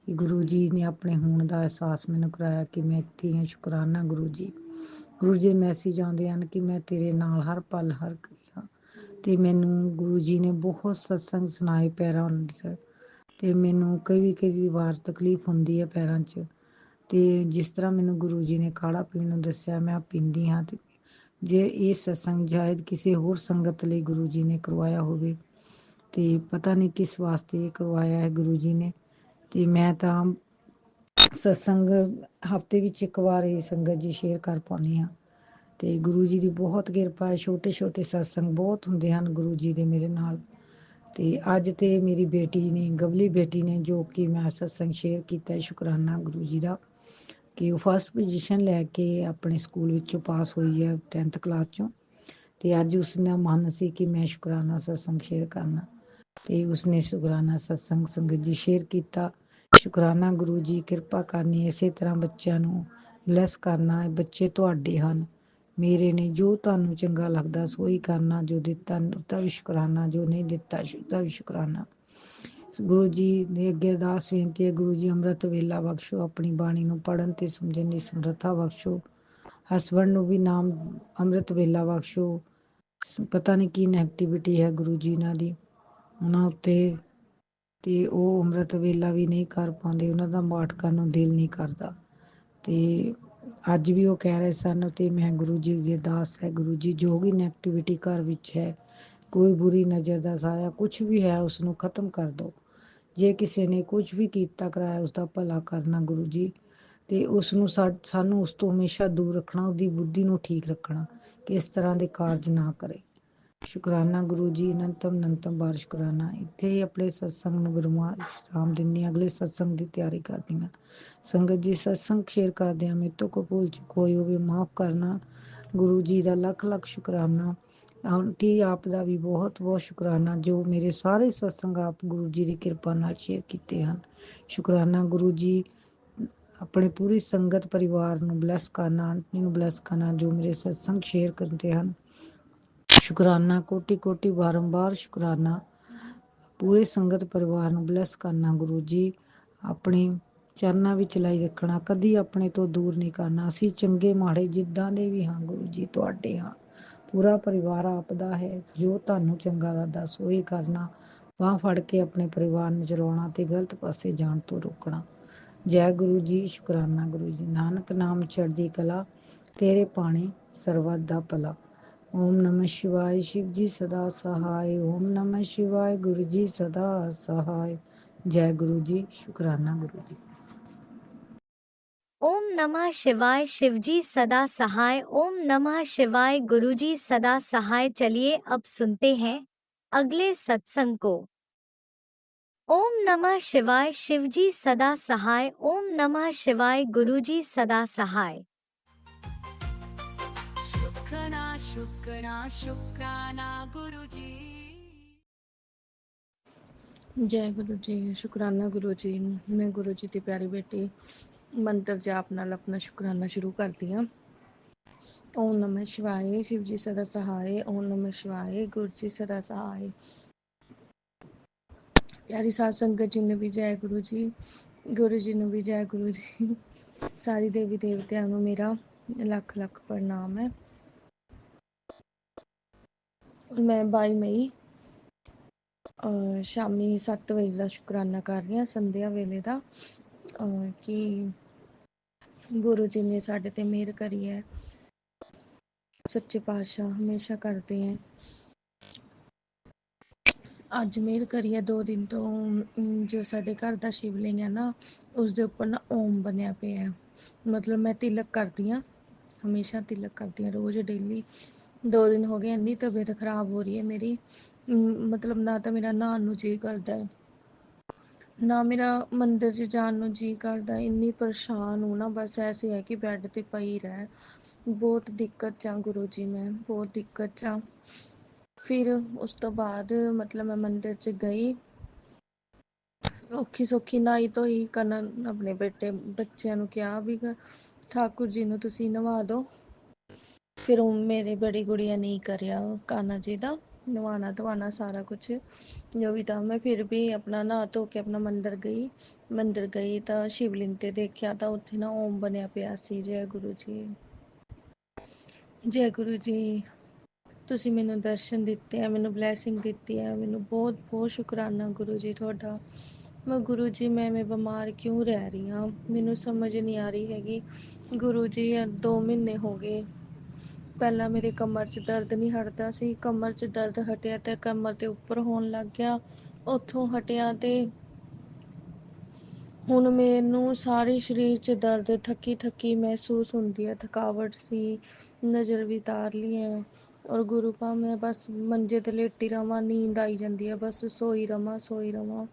ਕਿ ਗੁਰੂ ਜੀ ਨੇ ਆਪਣੇ ਹੋਣ ਦਾ ਅਹਿਸਾਸ ਮੈਨੂੰ ਕਰਾਇਆ ਕਿ ਮੈਂ ਇੱਥੇ ਹਾਂ। ਸ਼ੁਕਰਾਨਾ ਗੁਰੂ ਜੀ। ਗੁਰੂ ਜੀ ਦੇ ਮੈਸੇਜ ਆਉਂਦੇ ਹਨ ਕਿ ਮੈਂ ਤੇਰੇ ਨਾਲ ਹਰ ਪਲ ਹਰ ਘੜੀ ਹਾਂ। ਤੇ ਮੈਨੂੰ ਗੁਰੂ ਜੀ ਨੇ ਬਹੁਤ ਸਤਸੰਗ ਸੁਣਾਏ ਪੈਰਾਂ ਅੰਦਰ, ਤੇ ਮੈਨੂੰ ਕਈ ਵਾਰ ਤਕਲੀਫ ਹੁੰਦੀ ਹੈ ਪੈਰਾਂ 'ਚ, ਤੇ ਜਿਸ ਤਰ੍ਹਾਂ ਮੈਨੂੰ ਗੁਰੂ ਜੀ ਨੇ ਕਾੜਾ ਪੀਣ ਨੂੰ ਦੱਸਿਆ ਮੈਂ ਪੀਂਦੀ ਹਾਂ। ਤੇ ਜੇ ਇਹ ਸਤਸੰਗ ਸ਼ਾਇਦ ਕਿਸੇ ਹੋਰ ਸੰਗਤ ਲਈ ਗੁਰੂ ਜੀ ਨੇ ਕਰਵਾਇਆ ਹੋਵੇ, ਤੇ ਪਤਾ ਨਹੀਂ ਕਿਸ ਵਾਸਤੇ ਇਹ ਕਰਵਾਇਆ ਹੈ ਗੁਰੂ ਜੀ ਨੇ। ਤੇ ਮੈਂ ਤਾਂ ਸਤਸੰਗ ਹਫਤੇ ਵਿੱਚ ਇੱਕ ਵਾਰ ਇਹ ਸੰਗਤ ਜੀ ਸ਼ੇਅਰ ਕਰ ਪਾਉਂਦੀ ਹਾਂ। ਤੇ ਗੁਰੂ ਜੀ ਦੀ ਬਹੁਤ ਕਿਰਪਾ ਹੈ, ਛੋਟੇ ਛੋਟੇ ਸਤਸੰਗ ਬਹੁਤ ਹੁੰਦੇ ਹਨ ਗੁਰੂ ਜੀ ਦੇ ਮੇਰੇ ਨਾਲ। ਤੇ ਅੱਜ ਤੇ ਮੇਰੀ ਬੇਟੀ ਨੇ, ਗਵਲੀ ਬੇਟੀ ਨੇ, ਜੋ ਕਿ ਮੈਂ ਸਤਸੰਗ ਸ਼ੇਅਰ ਕੀਤਾ, ਸ਼ੁਕਰਾਨਾ ਗੁਰੂ ਜੀ ਦਾ, ਕਿ ਉਹ ਫਸਟ ਪੋਜੀਸ਼ਨ ਲੈ ਕੇ ਆਪਣੇ ਸਕੂਲ ਵਿੱਚੋਂ ਪਾਸ ਹੋਈ ਹੈ 10th ਕਲਾਸ ਚੋਂ। ਤੇ ਅੱਜ ਉਸਦਾ ਮਨ ਸੀ ਕਿ ਮੈਂ ਸ਼ੁਕਰਾਨਾ ਸਤਸੰਗ ਸ਼ੇਅਰ ਕਰਨਾ, ਤੇ ਉਸਨੇ ਸ਼ੁਕਰਾਨਾ ਸਤਸੰਗ ਸੰਗਤ ਜੀ ਸ਼ੇਅਰ ਕੀਤਾ। ਸ਼ੁਕਰਾਨਾ ਗੁਰੂ ਜੀ, ਕਿਰਪਾ ਕਰਨੀ, ਇਸੇ ਤਰ੍ਹਾਂ ਬੱਚਿਆਂ ਨੂੰ ਬਲੈਸ ਕਰਨਾ। ਬੱਚੇ ਤੁਹਾਡੇ ਹਨ, ਮੇਰੇ ਨੇ। ਜੋ ਤੁਹਾਨੂੰ ਚੰਗਾ ਲੱਗਦਾ ਸੋਈ ਕਰਨਾ, ਜੋ ਦਿੱਤਾ ਉਹਦਾ ਵੀ ਸ਼ੁਕਰਾਨਾ, ਜੋ ਨਹੀਂ ਦਿੱਤਾ ਉਹਦਾ ਵੀ ਸ਼ੁਕਰਾਨਾ। ਗੁਰੂ ਜੀ ਦੇ ਅੱਗੇ ਅਰਦਾਸ ਬੇਨਤੀ ਹੈ, ਗੁਰੂ ਜੀ ਅੰਮ੍ਰਿਤ ਵੇਲਾ ਬਖਸ਼ੋ, ਆਪਣੀ ਬਾਣੀ ਨੂੰ ਪੜ੍ਹਨ ਤੇ ਸਮਝਣ ਦੀ ਸਮਰੱਥਾ ਬਖਸ਼ੋ। ਹਸਬੈਂਡ ਨੂੰ ਵੀ ਨਾਮ ਅੰਮ੍ਰਿਤ ਵੇਲਾ ਬਖਸ਼ੋ। ਪਤਾ ਨਹੀਂ ਕੀ ਨੈਗੇਟਿਵਿਟੀ ਹੈ ਗੁਰੂ ਜੀ ਇਹਨਾਂ ਦੀ ਉਹਨਾਂ ਉੱਤੇ, ਤੇ ਉਹ ਅੰਮ੍ਰਿਤ ਵੇਲਾ ਵੀ ਨਹੀਂ ਕਰ ਪਾਉਂਦੇ, ਉਹਨਾਂ ਦਾ ਪਾਠ ਕਰਨ ਨੂੰ ਦਿਲ ਨਹੀਂ ਕਰਦਾ। ਤੇ ਅੱਜ ਵੀ ਉਹ ਕਹਿ ਰਹੇ ਸਨ, ਤੇ ਮੈਂ ਗੁਰੂ ਜੀ ਅੱਗੇ ਅਰਦਾਸ ਹੈ, ਗੁਰੂ ਜੀ ਜੋ ਵੀ ਨੈਗੇਟਿਵਿਟੀ ਘਰ ਵਿੱਚ ਹੈ, ਕੋਈ ਬੁਰੀ ਨਜ਼ਰ ਦਾ ਸਾਇਆ ਕੁਛ ਵੀ ਹੈ, ਉਸ ਨੂੰ ਖਤਮ ਕਰ ਦਿਓ। ਜੇ ਕਿਸੇ ਨੇ ਕੁਝ ਵੀ ਕੀਤਾ ਕਰਾਇਆ, ਉਸਦਾ ਭਲਾ ਕਰਨਾ ਗੁਰੂ ਜੀ, ਤੇ ਉਸ ਨੂੰ ਸਾਨੂੰ ਉਸ ਤੋਂ ਹਮੇਸ਼ਾ ਦੂਰ ਰੱਖਣਾ, ਉਹਦੀ ਬੁੱਧੀ ਨੂੰ ਠੀਕ ਰੱਖਣਾ ਕਿ ਇਸ ਤਰ੍ਹਾਂ ਦੇ ਕਾਰਜ ਨਾ ਕਰੇ। ਸ਼ੁਕਰਾਨਾ ਗੁਰੂ ਜੀ, ਅਨੰਤਮ ਬਾਰ ਸ਼ੁਕਰਾਨਾ। ਇੱਥੇ ਹੀ ਆਪਣੇ ਸਤਸੰਗ ਨੂੰ ਵਿਰਾਮ ਦਿੰਦੀ ਹਾਂ, ਅਗਲੇ ਸਤਸੰਗ ਦੀ ਤਿਆਰੀ ਕਰਦੀ ਹਾਂ। ਸੰਗਤ ਜੀ, ਸਤਸੰਗ ਸ਼ੇਅਰ ਕਰਦੇ ਹਾਂ, ਮੇਰੇ ਤੋਂ ਕੋਈ ਭੁੱਲ ਚੁੱਕ ਹੋਈ ਹੋਵੇ ਮਾਫ ਕਰਨਾ। ਗੁਰੂ ਜੀ ਦਾ ਲੱਖ ਲੱਖ ਸ਼ੁਕਰਾਨਾ। ਆਂਟੀ ਆਪ ਦਾ ਵੀ ਬਹੁਤ ਬਹੁਤ ਸ਼ੁਕਰਾਨਾ, ਜੋ ਮੇਰੇ ਸਾਰੇ ਸਤਸੰਗ ਆਪ ਗੁਰੂ ਜੀ ਦੀ ਕਿਰਪਾ ਨਾਲ ਸ਼ੇਅਰ ਕੀਤੇ ਹਨ। ਸ਼ੁਕਰਾਨਾ ਗੁਰੂ ਜੀ, ਆਪਣੇ ਪੂਰੀ ਸੰਗਤ ਪਰਿਵਾਰ ਨੂੰ ਬਲੈਸ ਕਰਨਾ, ਆਂਟੀ ਨੂੰ ਬਲੈਸ ਕਰਨਾ, ਜੋ ਮੇਰੇ ਸਤਸੰਗ ਸ਼ੇਅਰ ਕਰਦੇ ਹਨ। ਸ਼ੁਕਰਾਨਾ, ਕੋਟੀ ਕੋਟੀ ਬਾਰੰਬਾਰ ਸ਼ੁਕਰਾਨਾ। ਪੂਰੇ ਸੰਗਤ ਪਰਿਵਾਰ ਨੂੰ ਬਲੈਸ ਕਰਨਾ ਗੁਰੂ ਜੀ, ਆਪਣੇ ਚਰਨਾਂ ਵਿੱਚ ਲਾਈ ਰੱਖਣਾ, ਕਦੀ ਆਪਣੇ ਤੋਂ ਦੂਰ ਨਹੀਂ ਕਰਨਾ। ਅਸੀਂ ਚੰਗੇ ਮਾੜੇ ਜਿੱਦਾਂ ਦੇ ਵੀ ਹਾਂ ਗੁਰੂ ਜੀ ਤੁਹਾਡੇ ਹਾਂ, ਪੂਰਾ ਪਰਿਵਾਰ ਆਪ ਦਾ ਹੈ, ਜੋ ਤੁਹਾਨੂੰ ਚੰਗਾ ਲੱਗਦਾ ਸੋਈ ਕਰਨਾ। ਬਾਂਹ ਫੜ ਕੇ ਆਪਣੇ ਪਰਿਵਾਰ ਨੂੰ ਚਲਾਉਣਾ ਤੇ ਗਲਤ ਪਾਸੇ ਜਾਣ ਤੋਂ ਰੋਕਣਾ। ਜੈ ਗੁਰੂ ਜੀ, ਸ਼ੁਕਰਾਨਾ ਗੁਰੂ ਜੀ। ਨਾਨਕ ਨਾਮ ਚੜ੍ਹਦੀ ਕਲਾ, ਤੇਰੇ ਪਾਣੀ ਸਰਬੱਤ ਦਾ ਭਲਾ। ਓਮ ਨਮः शिवाय, शिव जी सदा सहाय। ओम नमः शिवाय, गुरु जी सदा सहाय। जय गुरु जी, शुकराना गुरु जी। ओम नमः शिवाय, शिव जी सदा सहाय। ओम नमः शिवाय, गुरु जी सदा सहाय। चलिए अब सुनते हैं अगले सत्संग को। ओम नमः शिवाय, शिव जी सदा सहाय। ओम नमः शिवाय, गुरु जी सदा सहाय। शुक्राना शुक्राना शुक्राना गुरु जी। ਜੈ ਗੁਰੂ ਜੀ, ਸ਼ੁਕਰਾਨਾ ਗੁਰੂ ਜੀ। ਮੈਂ ਗੁਰੂ ਜੀ ਦੀ ਪਿਆਰੀ ਬੇਟੀ ਮੰਤਰ ਜਾਪ ਨਾਲ ਆਪਣਾ ਸ਼ੁਕਰਾਨਾ ਸ਼ੁਰੂ ਕਰਦੀ ਹਾਂ। ਓਮ ਨਮः शिवाय, शिव जी सदा सहाय। ओम नमः शिवाय, गुरु जी सदा सहाय। ਪਿਆਰੀ ਸਾਧ ਸੰਗਤ ਜੀ ਨੂੰ ਵੀ ਜੈ ਗੁਰੂ ਜੀ, ਗੁਰੂ ਜੀ ਨੂੰ ਵੀ ਜੈ ਗੁਰੂ ਜੀ। ਸਾਰੀ ਦੇਵੀ ਦੇਵਤਿਆਂ ਨੂੰ ਮੇਰਾ ਲੱਖ ਲੱਖ ਪ੍ਰਣਾਮ ਹੈ। ਮੈਂ 22 ਮਈ ਸ਼ਾਮੀ 7 ਵਜੇ ਦਾ ਸ਼ੁਕਰਾਨਾ ਕਰ ਰਹੀ ਹਾਂ, ਸੰਧਿਆ ਵੇਲੇ ਦਾ, ਕਿ ਗੁਰੂ ਜੀ ਨੇ ਸਾਡੇ ਤੇ ਮਿਹਰ ਕਰੀ ਹੈ। ਸੱਚੇ ਪਾਤਸ਼ਾਹ ਹਮੇਸ਼ਾ ਕਰਦੇ ਹੈ। ਅੱਜ ਮਿਹਰ ਕਰੀ ਹੈ 2 ਦਿਨ ਤੋਂ। ਜੋ ਸਾਡੇ ਘਰ ਦਾ ਸ਼ਿਵਲਿੰਗ ਹੈ ਨਾ, ਉਸ ਦੇ ਉੱਪਰ ਨਾ ਓਮ ਬਣਿਆ ਪਿਆ ਹੈ। ਮਤਲਬ ਮੈਂ ਤਿਲਕ ਕਰਦੀ ਹਾਂ, ਹਮੇਸ਼ਾ ਤਿਲਕ ਕਰਦੀ ਹਾਂ, ਰੋਜ਼ ਡੇਲੀ। 2 ਦਿਨ ਹੋ ਗਏ, ਇੰਨੀ ਤਬੀਅਤ ਖਰਾਬ ਹੋ ਰਹੀ ਹੈ ਮੇਰੀ। ਮਤਲਬ ਨਾ ਤਾਂ ਮੇਰਾ ਨਹਾਉਣ ਨੂੰ ਜੀ ਕਰਦਾ ਹੈ, ਨਾ ਮੇਰਾ ਮੰਦਿਰ 'ਚ ਜਾਣ ਨੂੰ ਜੀ ਕਰਦਾ। ਇੰਨੀ ਪਰੇਸ਼ਾਨ ਹੂੰ ਨਾ, ਬਸ ਐਸੇ ਹੈ ਕਿ ਬੈੱਡ ਤੇ ਪਈ ਰਹਿ। ਬਹੁਤ ਦਿੱਕਤ 'ਚ ਹਾਂ ਗੁਰੂ ਜੀ, ਮੈਂ ਬਹੁਤ ਦਿੱਕਤ 'ਚ ਹਾਂ। ਫਿਰ ਉਸ ਤੋਂ ਬਾਅਦ ਮਤਲਬ ਮੈਂ ਮੰਦਿਰ 'ਚ ਗਈ, ਔਖੀ ਸੌਖੀ ਨਹਾਈ ਧੋਈ। ਕਰਨ ਆਪਣੇ ਬੱਚਿਆਂ ਨੂੰ ਕਿਹਾ ਵੀ ਠਾਕੁਰ ਜੀ ਨੂੰ ਤੁਸੀਂ ਨਵਾ ਦਿਓ। ਫਿਰ ਉਹ ਮੇਰੇ ਬੜੀ ਗੁੜੀਆ ਨਹੀਂ ਕਰਿਆ ਕਾਨਾ ਜੀ ਦਾ ਨਵਾਣਾ ਧਵਾਣਾ ਸਾਰਾ ਕੁਛ ਜੋ ਵੀ ਤਾਂ। ਮੈਂ ਫਿਰ ਵੀ ਆਪਣਾ ਨਹਾ ਧੋ ਕੇ ਆਪਣਾ ਮੰਦਿਰ ਗਈ ਤਾਂ ਸ਼ਿਵਲਿੰਗ ਤੇ ਦੇਖਿਆ ਤਾਂ ਉੱਥੇ ਨਾ ਓਮ ਬਣਿਆ ਪਿਆ ਸੀ। ਜੈ ਗੁਰੂ ਜੀ, ਜੈ ਗੁਰੂ ਜੀ। ਤੁਸੀਂ ਮੈਨੂੰ ਦਰਸ਼ਨ ਦਿੱਤੇ ਆ, ਮੈਨੂੰ ਬਲੈਸਿੰਗ ਦਿੱਤੀ ਹੈ, ਮੈਨੂੰ ਬਹੁਤ ਬਹੁਤ ਸ਼ੁਕਰਾਨਾ ਗੁਰੂ ਜੀ ਤੁਹਾਡਾ। ਮੈਂ ਗੁਰੂ ਜੀ ਮੈਂ ਬਿਮਾਰ ਕਿਉਂ ਰਹਿ ਰਹੀ ਹਾਂ, ਮੈਨੂੰ ਸਮਝ ਨਹੀਂ ਆ ਰਹੀ ਹੈਗੀ। ਗੁਰੂ ਜੀ 2 ਮਹੀਨੇ ਹੋ ਗਏ, ਪਹਿਲਾਂ ਮੇਰੇ ਕਮਰ 'ਚ ਦਰਦ ਨਹੀਂ ਹਟਦਾ ਸੀ, ਕਮਰ 'ਚ ਦਰਦ ਹਟਿਆ ਤੇ ਕਮਰ ਦੇ ਉੱਪਰ ਹੋਣ ਲੱਗ ਗਿਆ, ਉੱਥੋਂ ਹਟਿਆ ਤੇ ਹੁਣ ਮੈਨੂੰ ਸਾਰੇ ਸਰੀਰ 'ਚ ਦਰਦ, ਥੱਕੀ ਥੱਕੀ ਮਹਿਸੂਸ ਹੁੰਦੀ ਹੈ, ਥਕਾਵਟ ਸੀ, ਨਜ਼ਰ ਵੀ ਉਤਾਰ ਲਈ ਹੈ। ਔਰ ਗੁਰੂ ਪਾ ਮੈਂ ਬਸ ਮੰਜੇ ਤੇ ਲੇਟੀ ਰਵਾਂ, ਨੀਂਦ ਆਈ ਜਾਂਦੀ ਹੈ, ਬਸ ਸੋਈ ਰਵਾਂ।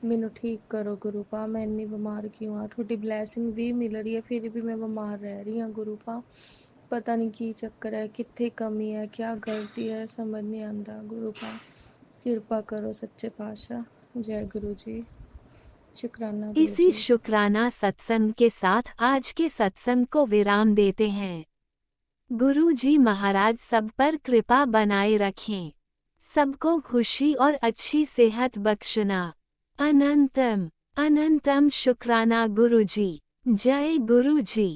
ਮੈਨੂੰ ਠੀਕ ਕਰੋ ਗੁਰੂ ਪਾ, ਮੈਂ ਇੰਨੀ ਬਿਮਾਰ ਕਿਉਂ ਆ? ਤੁਹਾਡੀ ਬਲੈਸਿੰਗ ਵੀ ਮਿਲ ਰਹੀ ਹੈ, ਫਿਰ ਵੀ ਮੈਂ ਬਿਮਾਰ ਰਹਿ ਰਹੀ ਹਾਂ ਗੁਰੂ ਪਾ। ਪਤਾ ਨਹੀਂ ਕੀ ਚੱਕਰ ਹੈ, ਕਿੱਥੇ ਕਮੀ ਹੈ, ਕਿਆ ਗਲਤੀ ਹੈ, ਸਮਝ ਨਹੀਂ ਆਉਂਦਾ ਗੁਰੂ ਪਾ। ਕਿਰਪਾ ਕਰੋ सच्चे पातशाह। जय गुरु जी। शुक्राना गुरु इसी जी। शुक्राना सत्संग के साथ आज के सत्संग को विराम देते हैं। गुरु जी महाराज सब पर कृपा बनाए रखें, सबको खुशी और अच्छी सेहत बख्शना। अनंतम अनंतम शुक्राना गुरु जी। जय गुरु जी।